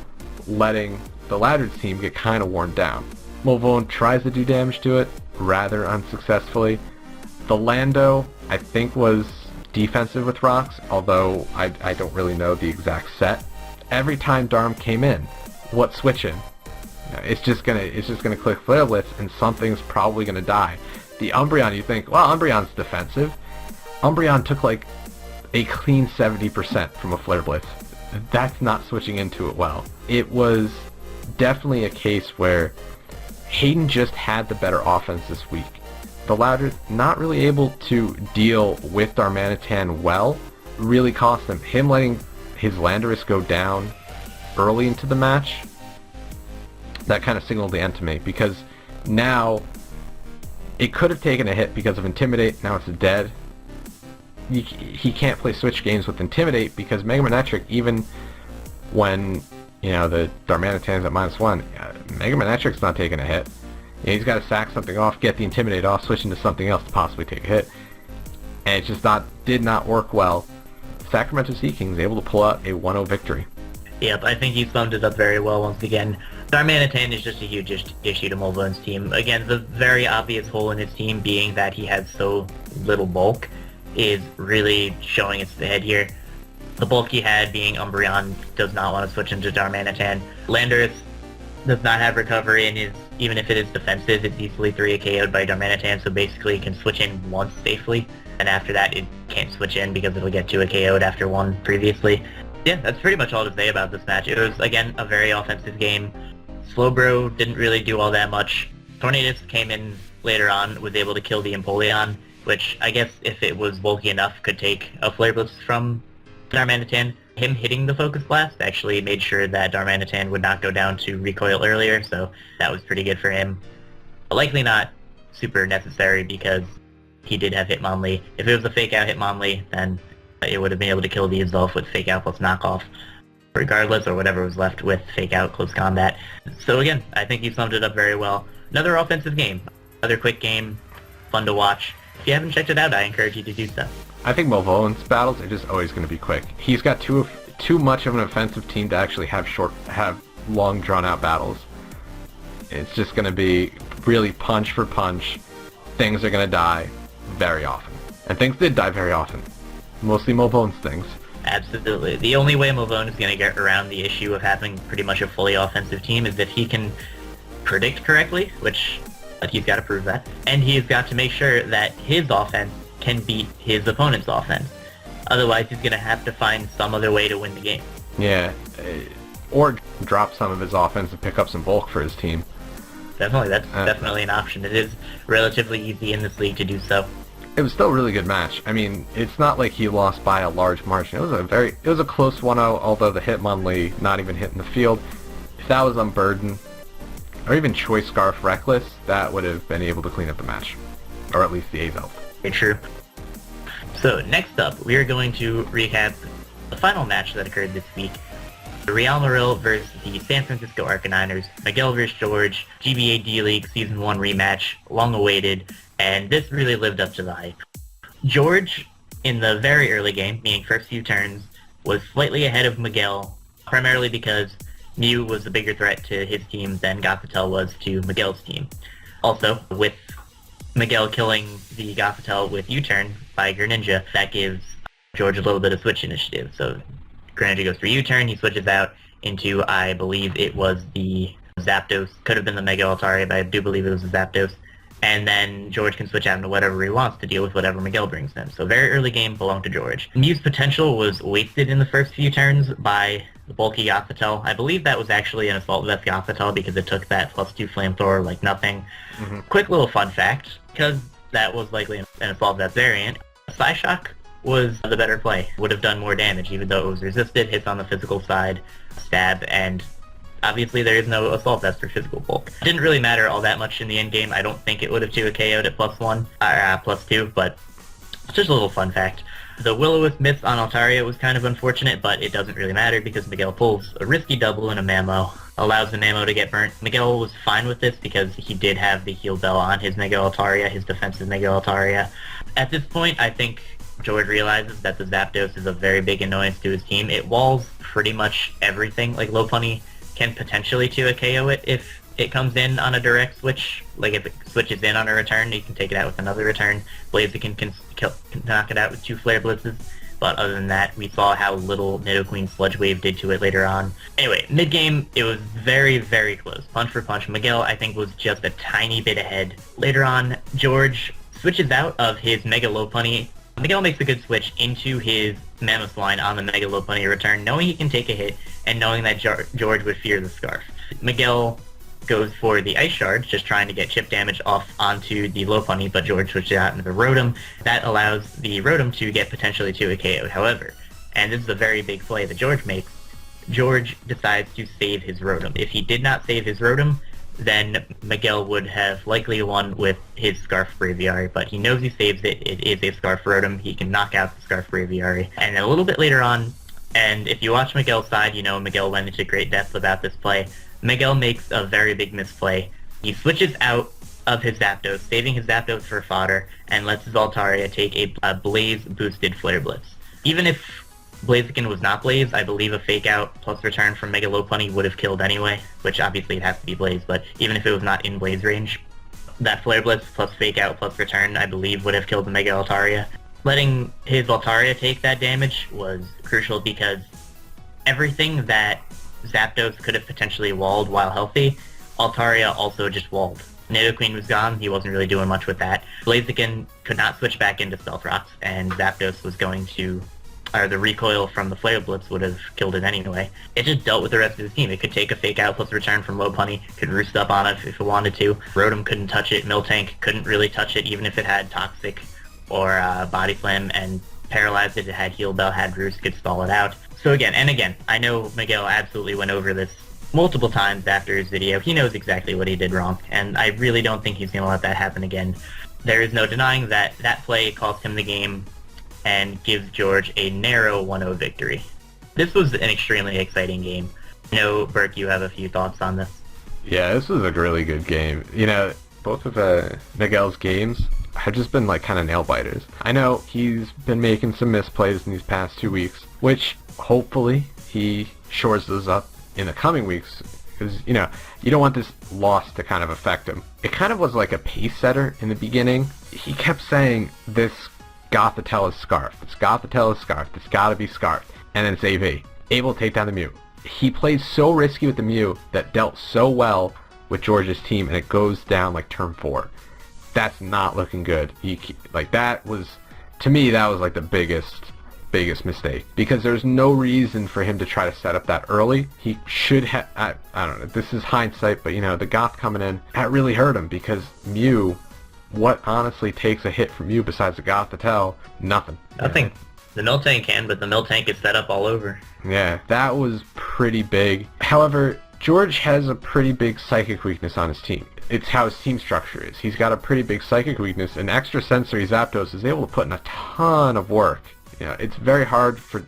letting the Loudreds team get kind of worn down. Mulvone tries to do damage to it, rather unsuccessfully. The Lando, I think, was defensive with rocks, although I don't really know the exact set. Every time Darm came in, what switch-in? It's just gonna click Flare Blitz, and something's probably gonna die. The Umbreon, you think, well, Umbreon's defensive. Umbreon took like a clean 70% from a Flare Blitz. That's not switching into it well. It was definitely a case where Hayden just had the better offense this week. The Loudreds not really able to deal with Darmanitan well really cost them. Him letting his Landorus go down early into the match, that kind of signaled the end to me, because now it could have taken a hit because of Intimidate, now it's dead. He can't play Switch games with Intimidate because Mega Manectric, even when, you know, the Darmanitan's at -1, Mega Manectric's not taking a hit. You know, he's got to sack something off, get the Intimidate off, switch into something else to possibly take a hit. And it just did not work well. Sacramento Sea Kings able to pull out a 1-0 victory. Yep, I think you summed it up very well once again. Darmanitan is just a huge issue to Mulvone's team. Again, the very obvious hole in his team being that he has so little bulk is really showing its head here. The bulk he had being Umbreon does not want to switch into Darmanitan. Landorus does not have recovery, and is, even if it is defensive, it's easily 3 KO'd by Darmanitan, so basically it can switch in once safely, and after that it can't switch in because it'll get 2 KO'd after one previously. Yeah, that's pretty much all to say about this match. It was, again, a very offensive game. Slowbro didn't really do all that much. Tornadus came in later on, was able to kill the Empoleon, which I guess if it was bulky enough could take a Flare Blitz from Darmanitan. Him hitting the Focus Blast actually made sure that Darmanitan would not go down to recoil earlier, so that was pretty good for him. But likely not super necessary because he did have Hitmonlee. If it was a Fake Out Hitmonlee, then it would have been able to kill the Exolf with Fake Out plus Knockoff regardless, or whatever was left with Fake Out Close Combat. So again, I think he summed it up very well. Another offensive game. Another quick game. Fun to watch. If you haven't checked it out, I encourage you to do so. I think Movolin's battles are just always going to be quick. He's got too much of an offensive team to actually have long drawn-out battles. It's just going to be really punch for punch. Things are going to die very often. And things did die very often. Mostly Movolin's things. Absolutely. The only way Movone is going to get around the issue of having pretty much a fully offensive team is if he can predict correctly, which he's got to prove that, and he's got to make sure that his offense can beat his opponent's offense. Otherwise, he's going to have to find some other way to win the game. Yeah, or drop some of his offense and pick up some bulk for his team. Definitely, that's definitely an option. It is relatively easy in this league to do so. It was still a really good match. I mean, it's not like he lost by a large margin. It was a close 1-0, although the Hitmonlee not even hitting the field. If that was Unburden, or even Choice Scarf Reckless, that would have been able to clean up the match. Or at least the Azelf. Very true. So, next up, we are going to recap the final match that occurred this week. The Real Maril versus the San Francisco Arcaniners. Miguel versus George, GBA D-League Season 1 rematch, long awaited, and this really lived up to the hype. George, in the very early game, meaning first few turns, was slightly ahead of Miguel, primarily because Mew was a bigger threat to his team than Gothitelle was to Miguel's team. Also, with Miguel killing the Gothitelle with U-turn by Greninja, that gives George a little bit of switch initiative. So Greninja goes for U-turn, he switches out into, I believe it was the Zapdos, could have been the Mega Altaria, but I do believe it was the Zapdos. And then George can switch out into whatever he wants to deal with whatever Miguel brings him. So very early game belonged to George. Mew's potential was wasted in the first few turns by the bulky Gothitelle. I believe that was actually an Assault Vest Gothitelle because it took that +2 Flamethrower like nothing. Mm-hmm. Quick little fun fact, because that was likely an Assault Vest variant, Psyshock was the better play. Would have done more damage even though it was resisted, hits on the physical side, stab, and obviously there is no Assault Vest for physical bulk. Didn't really matter all that much in the end game. I don't think it would have 2 KO'd at +1, or +2, but it's just a little fun fact. The Will-O-Wisp miss on Altaria was kind of unfortunate, but it doesn't really matter because Miguel pulls a risky double in a Mamo, allows the Mamo to get burnt. Miguel was fine with this because he did have the heal bell on his Mega Altaria, his defensive Mega Altaria. At this point, I think George realizes that the Zapdos is a very big annoyance to his team. It walls pretty much everything. Like, Lopunny can potentially 2 KO it if it comes in on a direct switch. Like, if it switches in on a return, you can take it out with another return. Blaziken can knock it out with 2 Flare Blitzes. But other than that, we saw how little Nidoqueen Sludge Wave did to it later on. Anyway, mid-game, it was very, very close. Punch for punch. Miguel, I think, was just a tiny bit ahead. Later on, George switches out of his Mega Lopunny. Miguel makes a good switch into his Mammoth on the Mega Lopunny return, knowing he can take a hit, and knowing that George would fear the Scarf. Miguel goes for the Ice Shard, just trying to get chip damage off onto the Lopunny, but George switches out into the Rotom. That allows the Rotom to get potentially 2 KO'd, however. And this is a very big play that George makes. George decides to save his Rotom. If he did not save his Rotom, then Miguel would have likely won with his Scarf Braviary, but he knows he saves it. It is a Scarf Rotom. He can knock out the Scarf Braviary. And then a little bit later on, and if you watch Miguel's side, you know Miguel went into great depth about this play. Miguel makes a very big misplay. He switches out of his Zapdos, saving his Zapdos for fodder, and lets his Altaria take a Blaze-boosted Flare Blitz. Even if Blaziken was not Blaze, I believe a Fake Out plus return from Mega Lopunny would have killed anyway, which obviously it has to be Blaze, but even if it was not in Blaze range, that Flare Blitz plus Fake Out plus return, I believe, would have killed the Mega Altaria. Letting his Altaria take that damage was crucial because everything that Zapdos could have potentially walled while healthy. Altaria also just walled. Nidoqueen was gone, he wasn't really doing much with that. Blaziken could not switch back into Stealth Rocks, and Zapdos was going to, or the recoil from the Flare Blitz would have killed it anyway. It just dealt with the rest of the team. It could take a Fake Out plus return from Lopunny, could roost up on it if it wanted to. Rotom couldn't touch it, Miltank couldn't really touch it even if it had Toxic or Body Slam, and paralyzed it, it had Heal Bell, had Roost, could stall it out. So again, I know Miguel absolutely went over this multiple times after his video. He knows exactly what he did wrong, and I really don't think he's going to let that happen again. There is no denying that that play cost him the game and gives George a narrow 1-0 victory. This was an extremely exciting game. I know, Berk, you have a few thoughts on this. Yeah, this was a really good game. You know, both of Miguel's games have just been like kind of nail biters. I know he's been making some misplays in these past 2 weeks, which hopefully he shores those up in the coming weeks, because you know you don't want this loss to kind of affect him. It kind of was like a pace setter in the beginning. He kept saying this Gothitelle is Scarf, it's Gothitelle is Scarf, it's gotta be Scarf, and then it's AV. Able to take down the Mew. He played so risky with the Mew that dealt so well with George's team, and it goes down like turn 4. That's not looking good. Like that was, to me, that was like the biggest mistake, because there's no reason for him to try to set up that early. He should have, I don't know, this is hindsight, but you know, the Goth coming in, that really hurt him, because Mew, what honestly takes a hit from Mew besides the Gothitelle? Nothing. Nothing. The Miltank can, but the Miltank is set up all over. Yeah, that was pretty big. However, George has a pretty big psychic weakness on his team. It's how his team structure is. He's got a pretty big psychic weakness, and Extrasensory Zapdos is able to put in a ton of work. You know, it's very hard for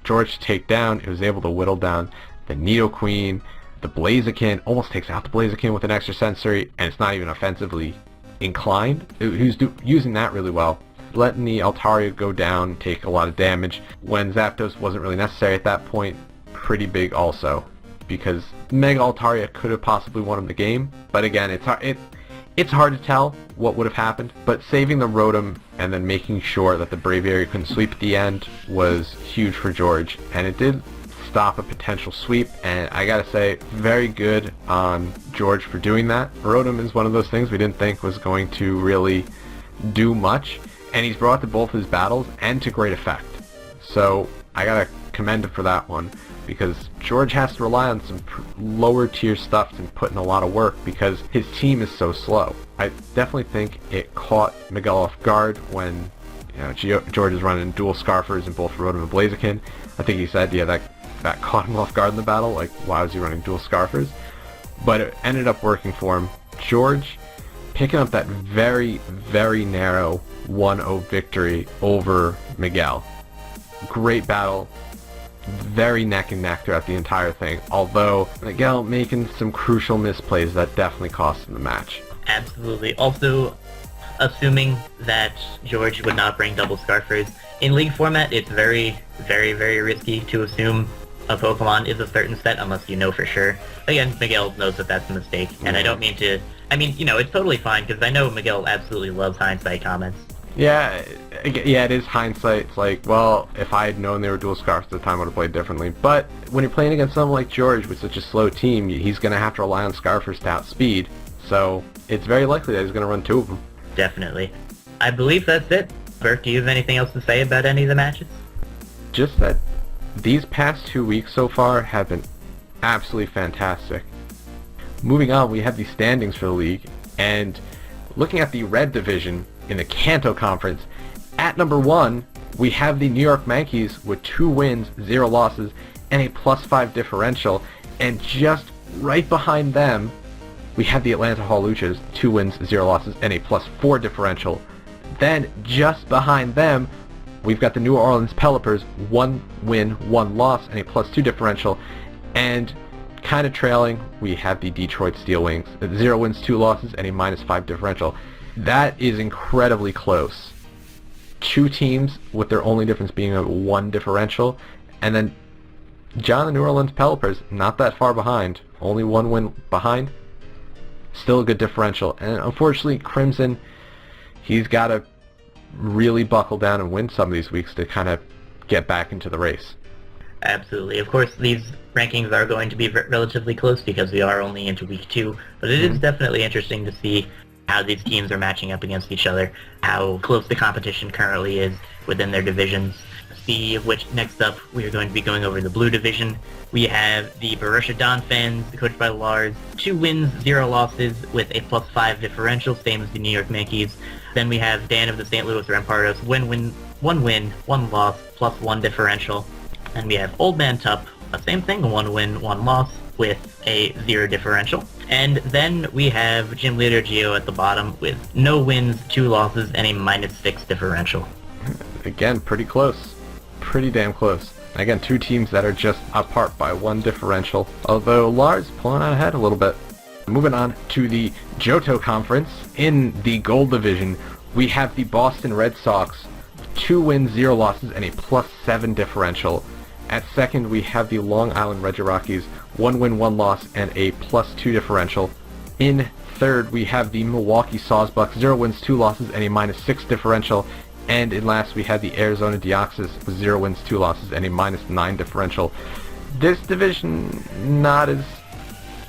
George to take down. It was able to whittle down the Nidoqueen, the Blaziken, almost takes out the Blaziken with an Extrasensory, and it's not even offensively inclined. Who's using that really well. Letting the Altaria go down, take a lot of damage, when Zapdos wasn't really necessary at that point. Pretty big also, because Mega Altaria could have possibly won him the game, but again, it's hard to tell what would have happened, but saving the Rotom and then making sure that the Braviary couldn't sweep at the end was huge for George, and it did stop a potential sweep, and I gotta say, very good on George for doing that. Rotom is one of those things we didn't think was going to really do much, and he's brought to both his battles and to great effect. So I gotta commend him for that one, because George has to rely on some lower tier stuff and put in a lot of work because his team is so slow. I definitely think it caught Miguel off guard when, you know, George is running dual Scarfers in both Rotom and Blaziken. I think he said, yeah, that caught him off guard in the battle, like why was he running dual Scarfers? But it ended up working for him. George picking up that very, very narrow 1-0 victory over Miguel. Great battle. Very neck and neck throughout the entire thing, although Miguel making some crucial misplays that definitely cost him the match. Absolutely. Also, assuming that George would not bring double Scarfers, in League format it's very, very, very risky to assume a Pokemon is a certain set unless you know for sure. Again, Miguel knows that that's a mistake, and I don't mean to, I mean, you know, it's totally fine, because I know Miguel absolutely loves hindsight comments. Yeah, it is hindsight. It's like, well, if I had known they were dual Scarfs at the time, I would have played differently. But when you're playing against someone like George with such a slow team, he's going to have to rely on Scarfers to outspeed. So it's very likely that he's going to run 2 of them. Definitely. I believe that's it. Berk, do you have anything else to say about any of the matches? Just that these past 2 weeks so far have been absolutely fantastic. Moving on, we have the standings for the league, and looking at the red division in the Kanto Conference, at number 1, we have the New York Yankees with 2 wins, 0 losses, and a +5 differential, and just right behind them, we have the Atlanta Hawluchas, 2 wins, 0 losses, and a +4 differential. Then, just behind them, we've got the New Orleans Pelipers, 1 win, 1 loss, and a +2 differential, and kind of trailing, we have the Detroit Steel Wings, 0 wins, 2 losses, and a -5 differential. That is incredibly close. 2 teams with their only difference being a 1 differential, and then John the New Orleans Pelipers not that far behind, only 1 win behind, still a good differential. And unfortunately, Crimson, he's got to really buckle down and win some of these weeks to kind of get back into the race. Absolutely. Of course, these rankings are going to be relatively close because we are only into week 2, but it is definitely interesting to see how these teams are matching up against each other, how close the competition currently is within their divisions. See which next up we are going to be going over the blue division. We have the Borussia Donphans, coached by Lars, 2 wins, 0 losses with a +5 differential, same as the New York Yankees. Then we have Dan of the St. Louis Rampardos, 1 win, 1 loss, +1 differential. And we have Old Man Tup, same thing, 1 win, 1 loss with a 0 differential. And then we have Gym Leader Geo at the bottom with no wins, 2 losses, and a -6 differential. Again, pretty close. Pretty damn close. Again, 2 teams that are just apart by 1 differential, although Lars pulling out ahead a little bit. Moving on to the Johto Conference. In the Gold Division, we have the Boston Red Sox, 2 wins, 0 losses, and a +7 differential. At second, we have the Long Island Red Rockies, 1 win, 1 loss, and a +2 differential. In third, we have the Milwaukee Saws Bucks, 0 wins, 2 losses, and a -6 differential. And in last, we had the Arizona Deoxys, 0 wins, 2 losses, and a -9 differential. This division, not as,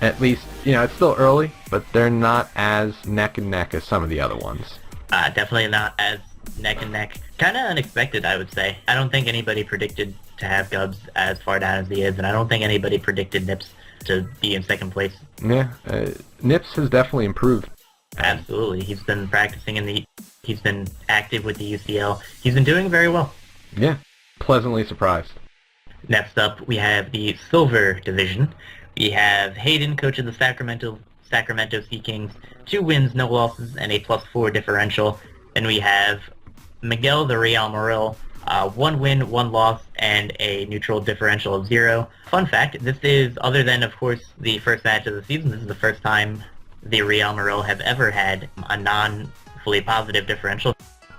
at least, it's still early, but they're not as neck and neck as some of the other ones. Definitely not as neck and neck. Kind of unexpected, I would say. I don't think anybody predicted to have Gubs as far down as he is, and I don't think anybody predicted Nips to be in second place. Yeah, Nips has definitely improved. Absolutely. He's been practicing he's been active with the UCL. He's been doing very well. Yeah, pleasantly surprised. Next up, we have the Silver Division. We have Hayden, coach of the Sacramento Sea Kings, 2 wins, no losses, and a +4 differential. And we have Miguel the Real Morel, 1 win, 1 loss, and a neutral differential of 0. Fun fact, this is, other than, of course, the first match of the season, this is the first time the Real Morel have ever had a non-fully positive differential.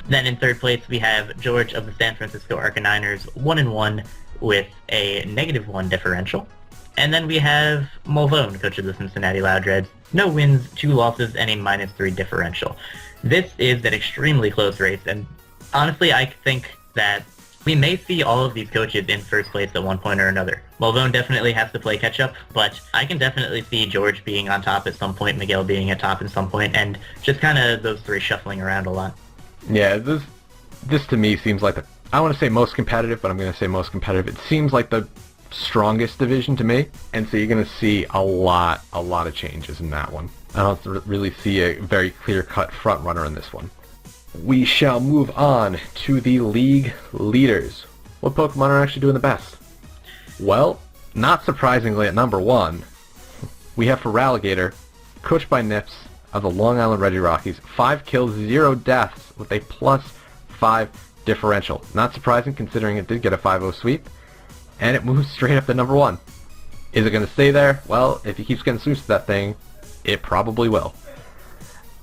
Then in third place, we have George of the San Francisco Arcaniners, 1-1 with a -1 differential. And then we have Mulvone, coach of the Cincinnati Loudreds, no wins, 2 losses, and a -3 differential. This is an extremely close race, and honestly, I think that we may see all of these coaches in first place at one point or another. Mulvone definitely has to play catch-up, but I can definitely see George being on top at some point, Miguel being at top at some point, and just kind of those 3 shuffling around a lot. Yeah, this to me seems like I want to say most competitive, but I'm going to say most competitive. It seems like the strongest division to me, and so you're going to see a lot of changes in that one. I don't really see a very clear-cut front runner in this one. We shall move on to the league leaders. What Pokemon are actually doing the best? Well, not surprisingly at number 1, we have Feraligatr, coached by Nips of the Long Island Reggie Rockies, 5 kills, 0 deaths with a +5 differential. Not surprising considering it did get a 5-0 sweep, and it moves straight up to number 1. Is it going to stay there? Well, if he keeps getting sweeps to that thing, it probably will.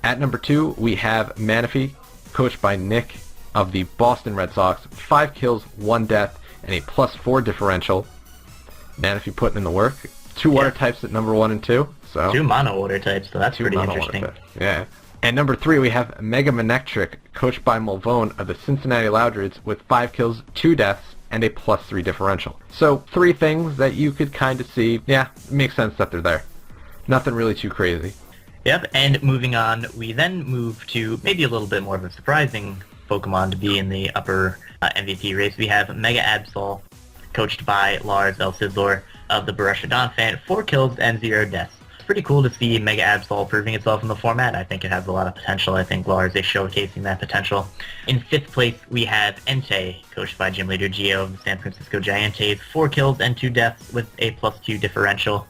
At number 2, we have Manaphy, coached by Nick of the Boston Red Sox, 5 kills, 1 death, and a +4 differential. Manaphy putting in the work. 2 water types at number 1 and 2. So 2 mono water types, so that's pretty interesting. Yeah. And number 3, we have Mega Manectric, coached by Mulvone of the Cincinnati Loudreds, with 5 kills, 2 deaths, and a +3 differential. So 3 things that you could kind of see. Yeah, it makes sense that they're there. Nothing really too crazy. Yep, and moving on, we then move to maybe a little bit more of a surprising Pokemon to be in the upper MVP race. We have Mega Absol, coached by Lars El Sizzler of the Borussia Donphan, 4 kills and 0 deaths. It's pretty cool to see Mega Absol proving itself in the format. I think it has a lot of potential. I think Lars is showcasing that potential. In 5th place, we have Entei, coached by Gym Leader Geo of the San Francisco Giants, 4 kills and 2 deaths with a +2 differential.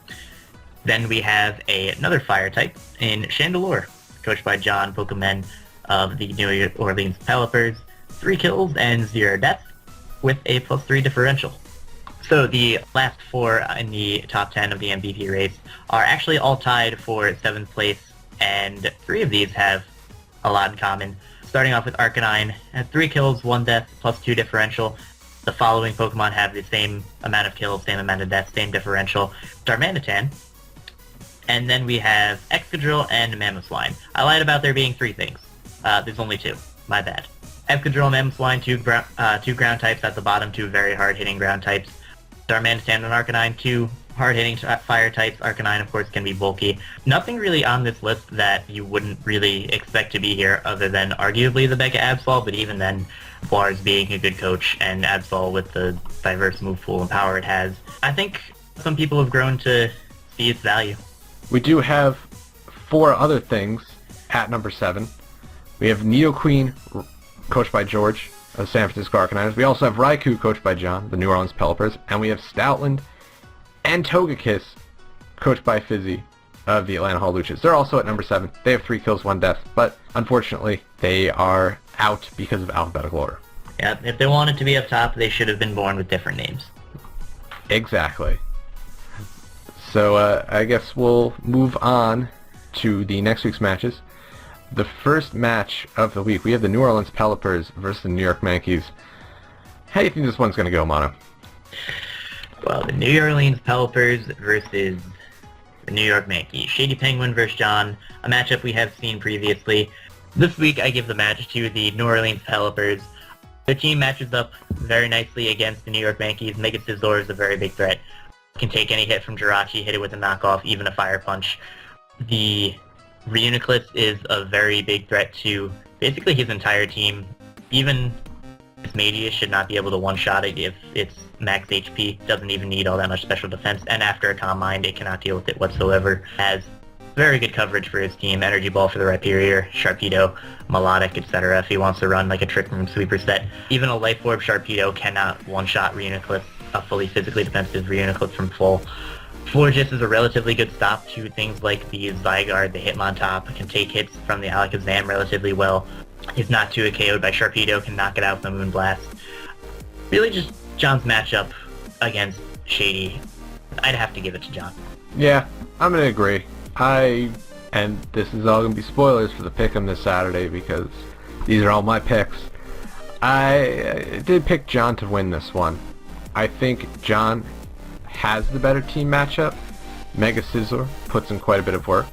Then we have another fire type in Chandelure, coached by John Pokemon of the New Orleans Pelipers, 3 kills and 0 deaths with a +3 differential. So the last 4 in the top 10 of the MVP race are actually all tied for 7th place, and 3 of these have a lot in common. Starting off with Arcanine, at 3 kills, 1 death, +2 differential. The following Pokemon have the same amount of kills, same amount of deaths, same differential. Darmanitan. And then we have Excadrill and Mamoswine. I lied about there being 3 things. There's only 2. My bad. Excadrill and Mamoswine, 2 ground types at the bottom, 2 very hard-hitting ground types. Darman Stand on Arcanine, 2 hard-hitting fire types. Arcanine, of course, can be bulky. Nothing really on this list that you wouldn't really expect to be here other than arguably the Mega Absol, but even then, Lars being a good coach and Absol with the diverse move pool and power it has, I think some people have grown to see its value. We do have 4 other things at number 7. We have Nidoqueen, coached by George of San Francisco Arcanines. We also have Raikou, coached by John, the New Orleans Pelipers. And we have Stoutland and Togekiss, coached by Fizzy of the Atlanta Hawluchas. They're also at number 7. They have 3 kills, 1 death, but unfortunately they are out because of alphabetical order. Yeah, if they wanted to be up top, they should have been born with different names. Exactly. So I guess we'll move on to the next week's matches. The first match of the week, we have the New Orleans Pelipers versus the New York Yankees. How do you think this one's going to go, Mono? Well, the New Orleans Pelipers versus the New York Yankees. Shady Penguin versus John, a matchup we have seen previously. This week I give the match to the New Orleans Pelipers. Their team matches up very nicely against the New York Yankees. Mega Scizor is a very big threat. Can take any hit from Jirachi, hit it with a knockoff, even a fire punch. The Reuniclus is a very big threat to basically his entire team. Even Medius should not be able to one-shot it if it's max HP. Doesn't even need all that much special defense, and after a Calm Mind, it cannot deal with it whatsoever. Has very good coverage for his team. Energy Ball for the Rhyperior, Sharpedo, Melodic, etc. if he wants to run like a Trick Room sweeper set. Even a Life Orb Sharpedo cannot one-shot Reuniclus, a fully physically defensive Reuniclus from full. Florges is a relatively good stop to things like the Zygarde, the Hitmontop, can take hits from the Alakazam relatively well. Is not too KO'd by Sharpedo, can knock it out with the Moonblast. Really just John's matchup against Shady. I'd have to give it to John. Yeah, I'm going to agree. And this is all going to be spoilers for the pick'em this Saturday because these are all my picks. I did pick John to win this one. I think John has the better team matchup. Mega Scizor puts in quite a bit of work.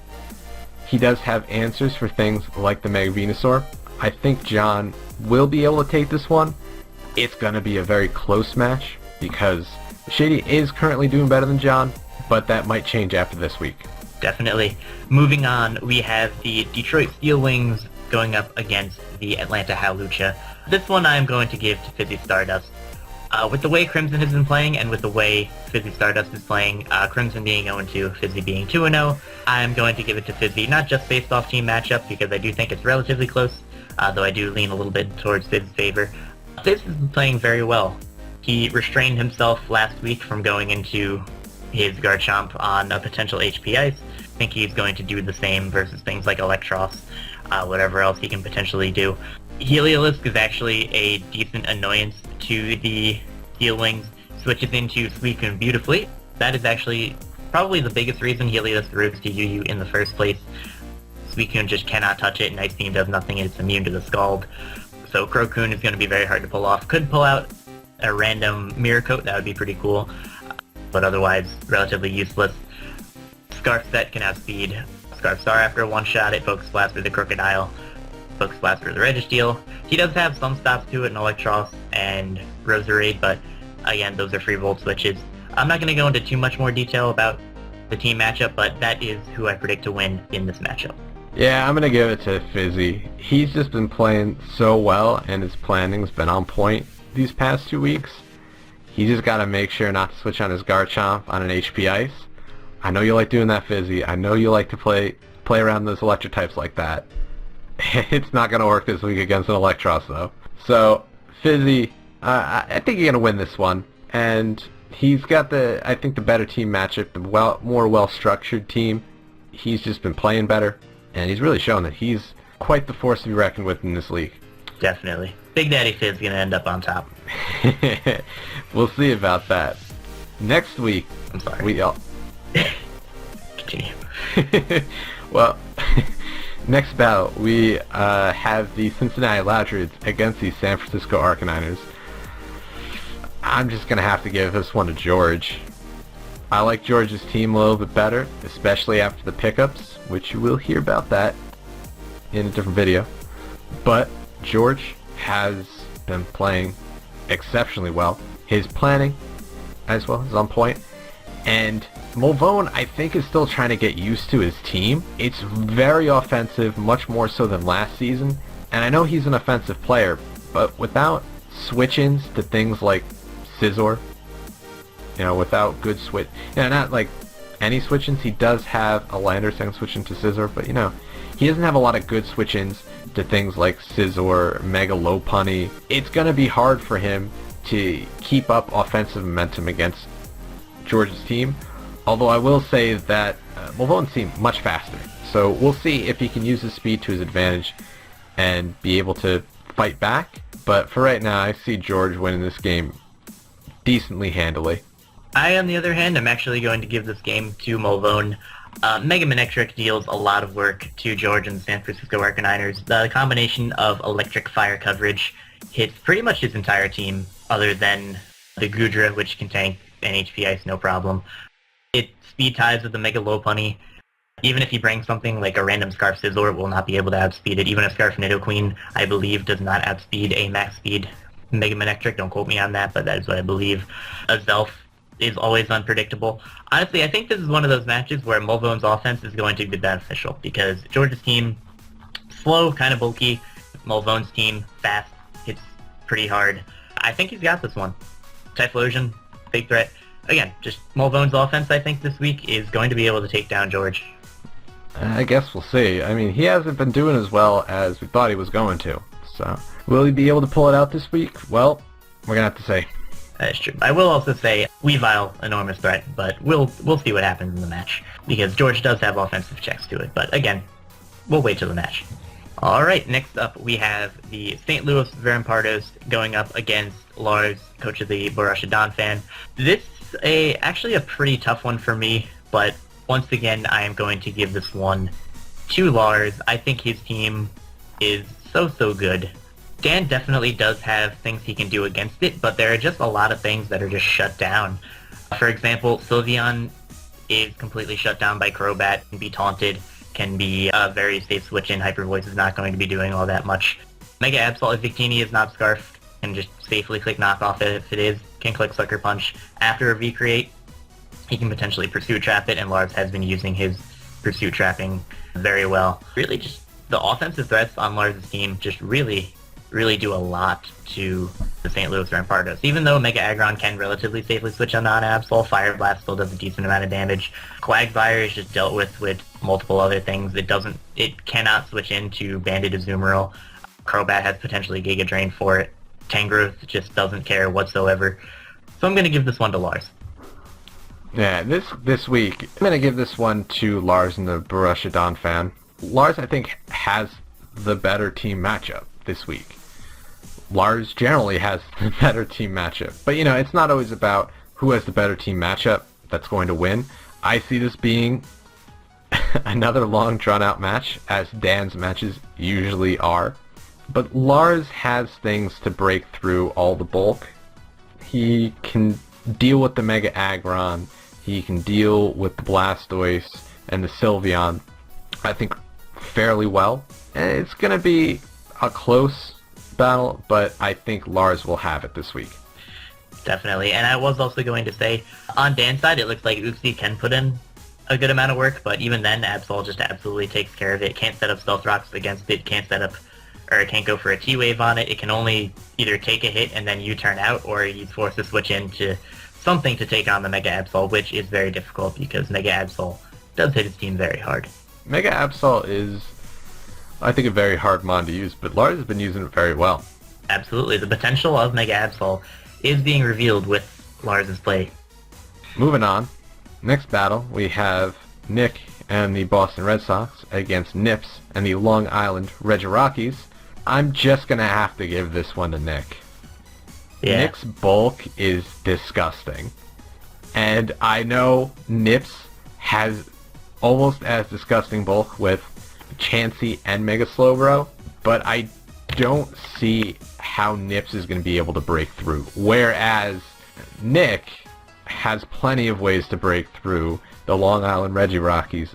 He does have answers for things like the Mega Venusaur. I think John will be able to take this one. It's going to be a very close match because Shady is currently doing better than John, but that might change after this week. Definitely. Moving on, we have the Detroit Steel Wings going up against the Atlanta Hawlucha. This one I am going to give to Fizzy Stardust. With the way Crimson has been playing and with the way Fizzy Stardust is playing, Crimson being 0-2, Fizzy being 2-0, I am going to give it to Fizzy, not just based off team matchup, because I do think it's relatively close, though I do lean a little bit towards Fizzy's favor. Fizz has been playing very well. He restrained himself last week from going into his Garchomp on a potential HP Ice. I think he's going to do the same versus things like Electros, whatever else he can potentially do. Heliolisk is actually a decent annoyance to the Steel Wings, switches into Suicune beautifully. That is actually probably the biggest reason Heliolisk roots to UU in the first place. Suicune just cannot touch it, Nice Beam does nothing, it's immune to the Scald. So Crocoon is going to be very hard to pull off. Could pull out a random Mirror Coat, that would be pretty cool, but otherwise relatively useless. Scarf Set can outspeed Scarf Star after a one-shot, it Focus Blast with the Crocodile. Focus Blast for the Registeel. He does have some stops to it in Electros and Roserade, but again, those are free Volt switches. I'm not going to go into too much more detail about the team matchup, but that is who I predict to win in this matchup. Yeah, I'm going to give it to Fizzy. He's just been playing so well, and his planning's been on point these past 2 weeks. He just got to make sure not to switch on his Garchomp on an HP Ice. I know you like doing that, Fizzy. I know you like to play around those electric types like that. It's not going to work this week against an Electros, though. So, Fizzy, I think you're going to win this one. And he's got I think the better team matchup, the more well-structured team. He's just been playing better. And he's really shown that he's quite the force to be reckoned with in this league. Definitely. Big Daddy Fizz going to end up on top. We'll see about that. Next week... I'm sorry. Continue. Well... Next battle, we have the Cincinnati Loudreds against the San Francisco Arcaniners. I'm just going to have to give this one to George. I like George's team a little bit better, especially after the pickups, which you will hear about that in a different video. But George has been playing exceptionally well. His planning as well, is on point. And Mulvone, I think, is still trying to get used to his team. It's very offensive, much more so than last season. And I know he's an offensive player, but without switch-ins to things like Scizor, without good switch, not like any switch-ins. He does have a lander second switch into Scizor, but he doesn't have a lot of good switch-ins to things like Scizor, Mega Lopunny. It's going to be hard for him to keep up offensive momentum against George's team, although I will say that Mulvone seemed much faster. So we'll see if he can use his speed to his advantage and be able to fight back. But for right now, I see George winning this game decently handily. I, on the other hand, am actually going to give this game to Mulvone. Mega Manectric deals a lot of work to George and the San Francisco Arcaniners. The combination of electric fire coverage hits pretty much his entire team, other than the Goodra, which can tank an HP Ice no problem. It speed ties with the Mega Lopunny. Even if you bring something like a random Scarf Scizor, it will not be able to outspeed it. Even a Scarf Nidoqueen, I believe, does not outspeed a max speed Mega Manectric. Don't quote me on that, but that is what I believe. A Zelf is always unpredictable. Honestly, I think this is one of those matches where Mulvone's offense is going to be beneficial, because George's team, slow, kind of bulky. Mulvone's team, fast, hits pretty hard. I think he's got this one. Typhlosion, big threat. Again, just Mulvone's offense, I think, this week is going to be able to take down George. I guess we'll see. I mean, he hasn't been doing as well as we thought he was going to. So, will he be able to pull it out this week? Well, we're going to have to say. That is true. I will also say Weavile, enormous threat, but we'll see what happens in the match, because George does have offensive checks to it. But again, we'll wait till the match. Alright, next up we have the St. Louis Varampardos going up against Lars, coach of the Borussia Donphan. This is actually a pretty tough one for me, but once again I am going to give this one to Lars. I think his team is so good. Dan definitely does have things he can do against it, but there are just a lot of things that are just shut down. For example, Sylveon is completely shut down by Crobat, can be taunted, can be a very safe switch in. Hyper Voice is not going to be doing all that much. Mega Absol, if Victini is not Scarfed, can just safely click Knockoff it. If it is, can click Sucker Punch. After a V-Create, he can potentially Pursuit Trap it, and Lars has been using his Pursuit Trapping very well. Really just the offensive threats on Lars' team just really do a lot to the St. Louis Varampardos. Even though Mega Aggron can relatively safely switch on non-Absol, Fire Blast still does a decent amount of damage. Quagfire is just dealt with multiple other things. It cannot switch into Bandit Azumarill. Crobat has potentially Giga Drain for it. Tangrowth just doesn't care whatsoever. So I'm going to give this one to Lars. Yeah, this week, I'm going to give this one to Lars and the Borussia Donphan. Lars, I think, has the better team matchup this week. Lars generally has the better team matchup. But, it's not always about who has the better team matchup that's going to win. I see this being another long, drawn-out match, as Dan's matches usually are. But Lars has things to break through all the bulk. He can deal with the Mega Aggron. He can deal with the Blastoise and the Sylveon, I think, fairly well. And it's going to be a close battle, but I think Lars will have it this week. Definitely. And I was also going to say, on Dan's side, it looks like Uxie can put in a good amount of work, but even then, Absol just absolutely takes care of it. Can't set up Stealth Rocks against it, can't go for a T-Wave on it. It can only either take a hit and then U-turn out, or he's forced to switch into something to take on the Mega Absol, which is very difficult because Mega Absol does hit his team very hard. Mega Absol is, I think, a very hard mon to use, but Lars has been using it very well. Absolutely. The potential of Mega Absol is being revealed with Lars' play. Moving on. Next battle, we have Nick and the Boston Red Sox against Nips and the Long Island Regirockies. I'm just going to have to give this one to Nick. Yeah. Nick's bulk is disgusting. And I know Nips has almost as disgusting bulk with Chansey and Mega Slowbro, but I don't see how Nips is going to be able to break through. Whereas Nick has plenty of ways to break through the Long Island Regirockies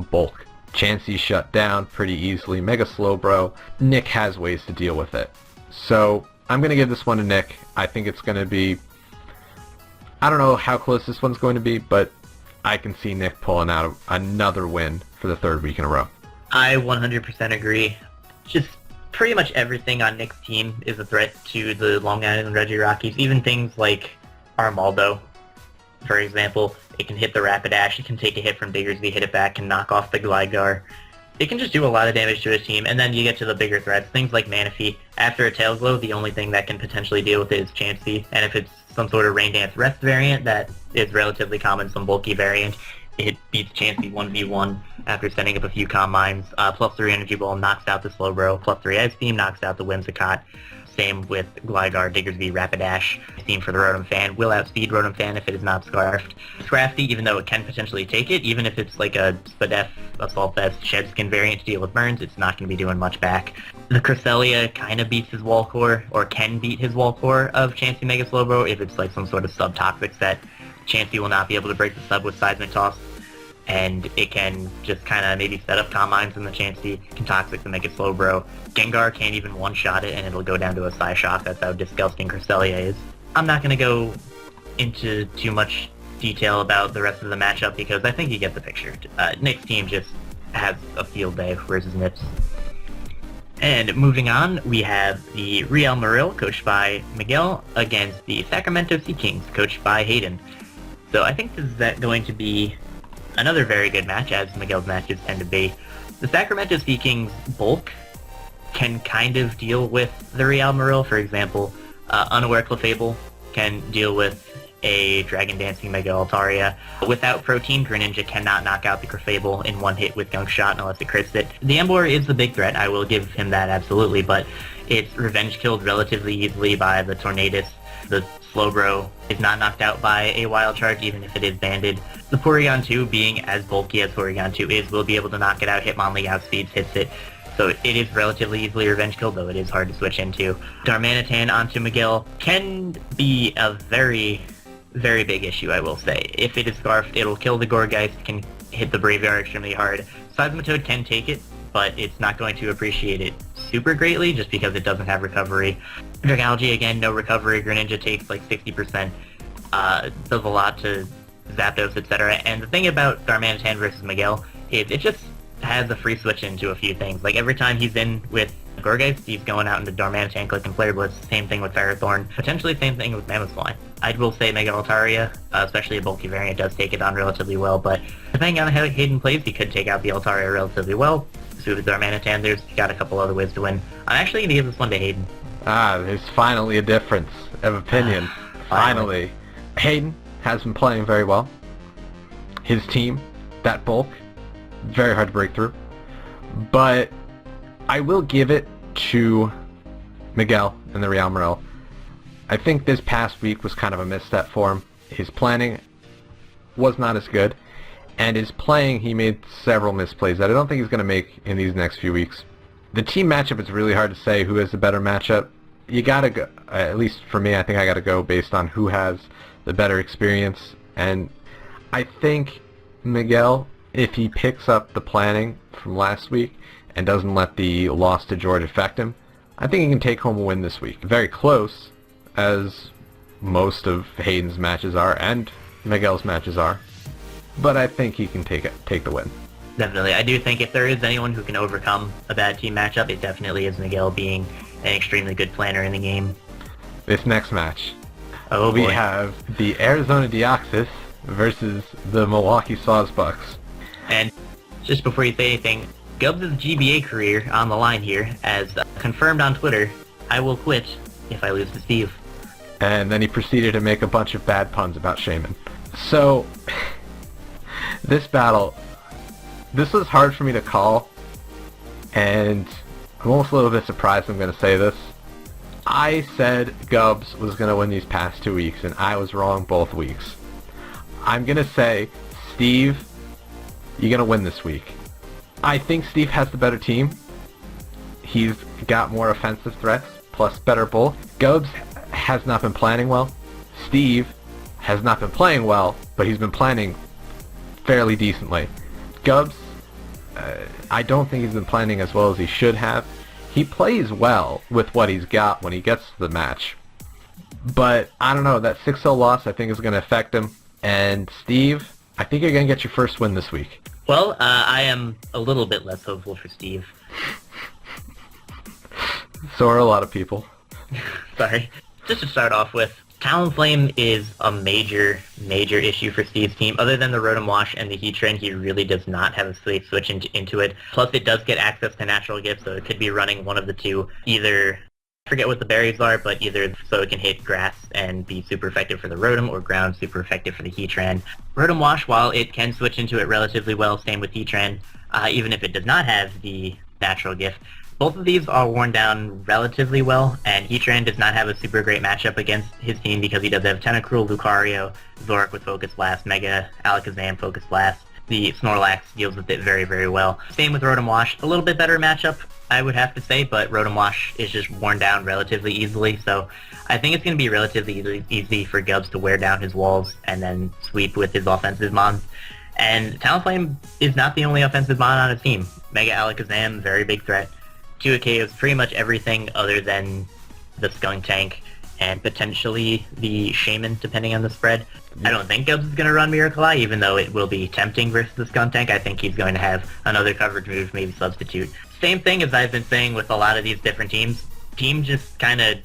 bulk. Chansey shut down pretty easily. Mega Slowbro, Nick has ways to deal with it. So I'm going to give this one to Nick. I think it's going to be... I don't know how close this one's going to be, but I can see Nick pulling out another win for the 3rd week in a row. I 100% agree. Just pretty much everything on Nick's team is a threat to the Long Island Reggie Rockies. Even things like Armaldo, for example. It can hit the Rapidash, it can take a hit from Diggersby, hit it back, can knock off the Gligar. It can just do a lot of damage to his team, and then you get to the bigger threats. Things like Manaphy. After a Tail Glow, the only thing that can potentially deal with it is Chansey, and if it's some sort of Rain Dance Rest variant that is relatively common, some bulky variant, it beats Chansey 1v1 after setting up a few Calm Minds. +3 Energy Ball knocks out the Slowbro, +3 Ice Beam knocks out the Whimsicott. Same with Gligar, Diggersby, Rapidash. Theme for the Rotom Fan will outspeed Rotom Fan if it is not Scarfed. Scrafty, even though it can potentially take it, even if it's like a Spadef, Assault Vest, Shedskin variant to deal with burns, it's not going to be doing much back. The Cresselia kind of beats his Wall Core, or can beat his Wall Core of Chansey Mega Slowbro if it's like some sort of sub-toxic set. Chansey will not be able to break the sub with Seismic Toss, and it can just kind of maybe set up Calm Minds in the Chansey, can Toxic to make it Slowbro. Gengar can't even one-shot it, and it'll go down to a Psyshock. That's how disgusting Cresselia is. I'm not going to go into too much detail about the rest of the matchup because I think you get the picture. Nick's team just has a field day versus Nips. And moving on, we have the Real Murrill, coached by Miguel, against the Sacramento Sea Kings, coached by Hayden. So I think this is going to be another very good match, as Miguel's matches tend to be. The Sacramento Sea Kings bulk can kind of deal with the Real Murrill. For example, Unaware Clefable can deal with a Dragon Dancing Mega Altaria. Without Protein, Greninja cannot knock out the Clefable in one hit with Gunk Shot unless it crits it. The Emboar is the big threat, I will give him that absolutely, but it's revenge killed relatively easily by the Tornadus. The Slowbro is not knocked out by a Wild Charge, even if it is banded. The Porygon 2, being as bulky as Porygon 2 is, will be able to knock it out. Hitmonlee outspeeds, hits it. So it is relatively easily revenge killed, though it is hard to switch into. Darmanitan onto Miguel can be a very, very big issue, I will say. If it is Scarfed, it'll kill the Gourgeist, can hit the Braviar extremely hard. Seismitoad can take it, but it's not going to appreciate it super greatly just because it doesn't have recovery. Dragalge, again, no recovery. Greninja takes like 60%. Does a lot to Zapdos, etc. And the thing about Darmanitan versus Miguel is it just has a free switch into a few things. Like every time he's in with Gourgeist, he's going out into Darmanitan, clicking Flare Blitz. Same thing with Ferrothorn. Potentially same thing with Mammothfly. I will say Mega Altaria, especially a bulky variant, does take it on relatively well, but depending on how Hayden plays, he could take out the Altaria relatively well. So with Darmanitan, there's got a couple other ways to win. I'm actually going to give this one to Hayden. There's finally a difference of opinion. Finally. Hayden has been playing very well. His team, that bulk, very hard to break through. But I will give it to Miguel and the Real Murrill. I think this past week was kind of a misstep for him. His planning was not as good, and his playing, he made several misplays that I don't think he's going to make in these next few weeks. The team matchup, it's really hard to say who has the better matchup. You gotta go, at least for me, I think I gotta go based on who has the better experience, and I think Miguel, if he picks up the planning from last week and doesn't let the loss to George affect him, I think he can take home a win this week. Very close, as most of Hayden's matches are, and Miguel's matches are, but I think he can take the win. Definitely. I do think if there is anyone who can overcome a bad team matchup, it definitely is Miguel, being an extremely good planner in the game. This next match, Oh boy. we have the Arizona Deoxys versus the Milwaukee Saws Bucks. And just before you say anything, Gubbs' GBA career on the line here, as confirmed on Twitter, I will quit if I lose to Steve. And then he proceeded to make a bunch of bad puns about Shaman. So, this battle, this was hard for me to call, and I'm almost a little bit surprised I'm going to say this. I said Gubbs was going to win these past 2 weeks, and I was wrong both weeks. I'm going to say, Steve, you're going to win this week. I think Steve has the better team. He's got more offensive threats, plus better bulk. Gubbs has not been planning well. Steve has not been playing well, but he's been planning fairly decently. Gubbs, I don't think he's been planning as well as he should have. He plays well with what he's got when he gets to the match, But I don't know, that 6-0 loss I think is going to affect him. And Steve, I think you're going to get your first win this week. Well, I am a little bit less hopeful for Steve. So are a lot of people. Sorry. Just to start off with, Talonflame is a major issue for Steve's team. Other than the Rotom Wash and the Heat Trend, he really does not have a safe switch into it. Plus, it does get access to natural gifts, so it could be running one of the two. Either, I forget what the berries are, but either so it can hit grass and be super effective for the Rotom, or ground super effective for the Heatran. Rotom Wash, while it can switch into it relatively well, same with Heatran, even if it does not have the natural gift, both of these are worn down relatively well, and Heatran does not have a super great matchup against his team because he does have Tentacruel, Lucario, Zoroark with Focus Blast, Mega Alakazam Focus Blast. The Snorlax deals with it very, very well. Same with Rotom Wash. A little bit better matchup, I would have to say, but Rotom Wash is just worn down relatively easily, so I think it's going to be relatively easy for Gubbs to wear down his walls and then sweep with his offensive mons. And Talonflame is not the only offensive mon on his team. Mega Alakazam, very big threat. 2 KOs pretty much everything other than the Skunk Tank and potentially the Shaman, depending on the spread. I don't think Gubbs is going to run Miracle Eye, even though it will be tempting versus the Skunk Tank. I think he's going to have another coverage move, maybe substitute. Same thing as I've been saying with a lot of these different teams. Team just kind of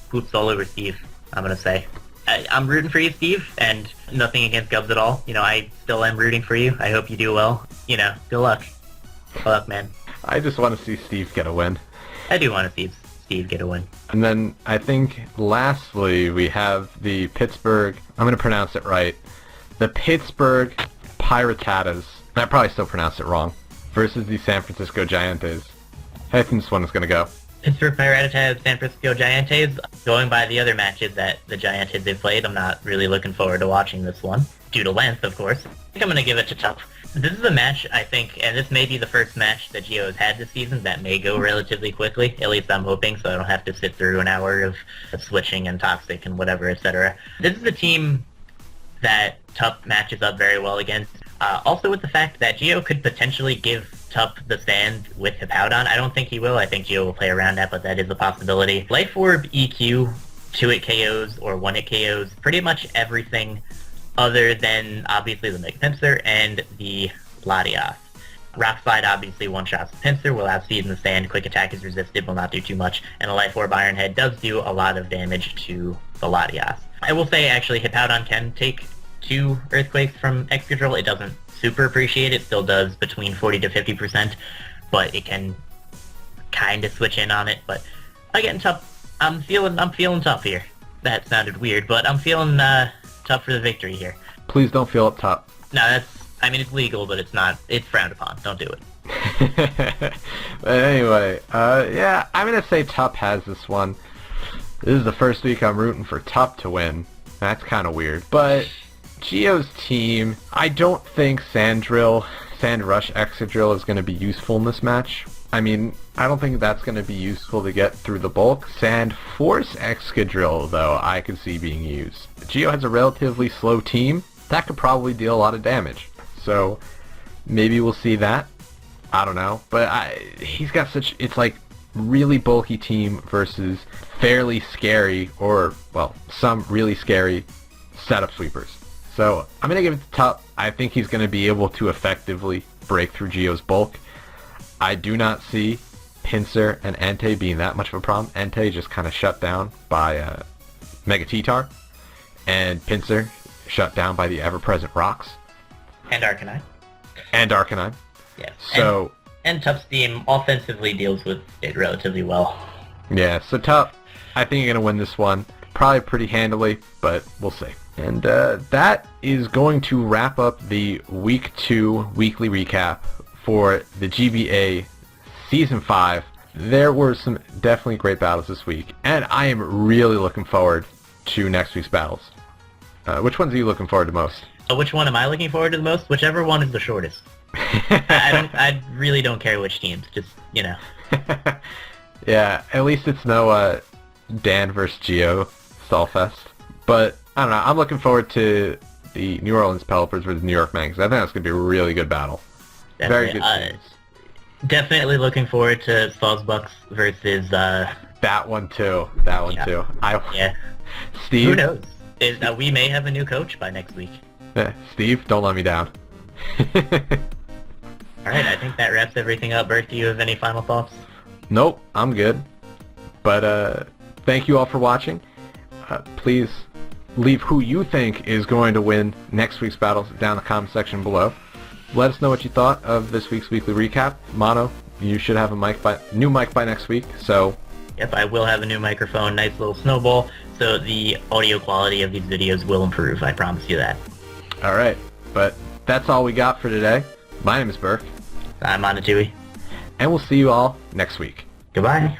poops all over Steve, I'm going to say. I'm rooting for you, Steve, and nothing against Gubbs at all. You know, I still am rooting for you. I hope you do well. You know, good luck. Good luck, man. I just want to see Steve get a win. I do want to see Steve get a win. And then I think lastly we have the Pittsburgh, I'm going to pronounce it right, the Pittsburgh Pirates, I probably still pronounced it wrong, versus the San Francisco Giants. I think this one is going to go. Pittsburgh Pirates, San Francisco Giants. Going by the other matches that the Giants have played, I'm not really looking forward to watching this one. Due to length, of course. I think I'm going to give it to Tup. This is a match, I think, and this may be the first match that Gio has had this season that may go relatively quickly. At least I'm hoping, so I don't have to sit through an hour of switching and toxic and whatever, etc. This is a team that Tup matches up very well against. Also with the fact that Gio could potentially give Tup the sand with Hippowdon. I don't think he will. I think Gio will play around that, but that is a possibility. Life Orb EQ, 2-hit KOs or 1-hit KOs, pretty much everything other than obviously the Mega Pinsir and the Latias. Rock Slide obviously one-shots the Pinsir, will outspeed in the sand, quick attack is resisted, will not do too much, and a Life Orb Iron Head does do a lot of damage to the Latias. I will say actually Hippowdon can take 2 Earthquakes from Excadrill. It doesn't super appreciate it, still does between 40 to 50%, but it can kind of switch in on it. But again, tough. I'm feeling tough here. That sounded weird, but I'm feeling tough for the victory here. Please don't feel up top. No, it's legal, but it's frowned upon. Don't do it. But anyway, yeah, I'm going to say Tup has this one. This is the first week I'm rooting for Tup to win. That's kind of weird. But Gio's team, I don't think Sand Rush Excadrill is going to be useful in this match. I mean, I don't think that's going to be useful to get through the bulk. Sand Force Excadrill, though, I could see being used. Gio has a relatively slow team. That could probably deal a lot of damage. So, maybe we'll see that. I don't know. But he's got it's like really bulky team versus fairly scary, or, well, some really scary setup sweepers. So, I'm going to give it to Tup. I think he's going to be able to effectively break through Gio's bulk. I do not see Pinsir and Entei being that much of a problem. Entei just kind of shut down by Mega T-Tar, and Pinsir shut down by the ever-present rocks. And Arcanine. Yes. So, and Tup's team offensively deals with it relatively well. Yeah, so Tup, I think you're going to win this one. Probably pretty handily, but we'll see. And that is going to wrap up the Week 2 weekly recap for the GBA Season 5. There were some definitely great battles this week, and I am really looking forward to next week's battles. Which ones are you looking forward to most? Which one am I looking forward to the most? Whichever one is the shortest. I really don't care which teams, just, you know. Yeah, at least it's no Dan versus Gio Stallfest. But, I don't know, I'm looking forward to the New Orleans Pelipers versus New York Manx. I think that's going to be a really good battle. Very good teams. Definitely looking forward to Saws Bucks versus That one too. Too. Yeah. Steve. Who knows? We may have a new coach by next week. Steve, don't let me down. All right, I think that wraps everything up. Berk, do you have any final thoughts? Nope, I'm good. But thank you all for watching. Please leave who you think is going to win next week's battles down in the comment section below. Let us know what you thought of this week's weekly recap. Mono, you should have a new mic by next week, so... Yep, I will have a new microphone, nice little snowball, so the audio quality of these videos will improve, I promise you that. Alright, but that's all we got for today. My name is Berk. I'm Monotooi. And we'll see you all next week. Goodbye.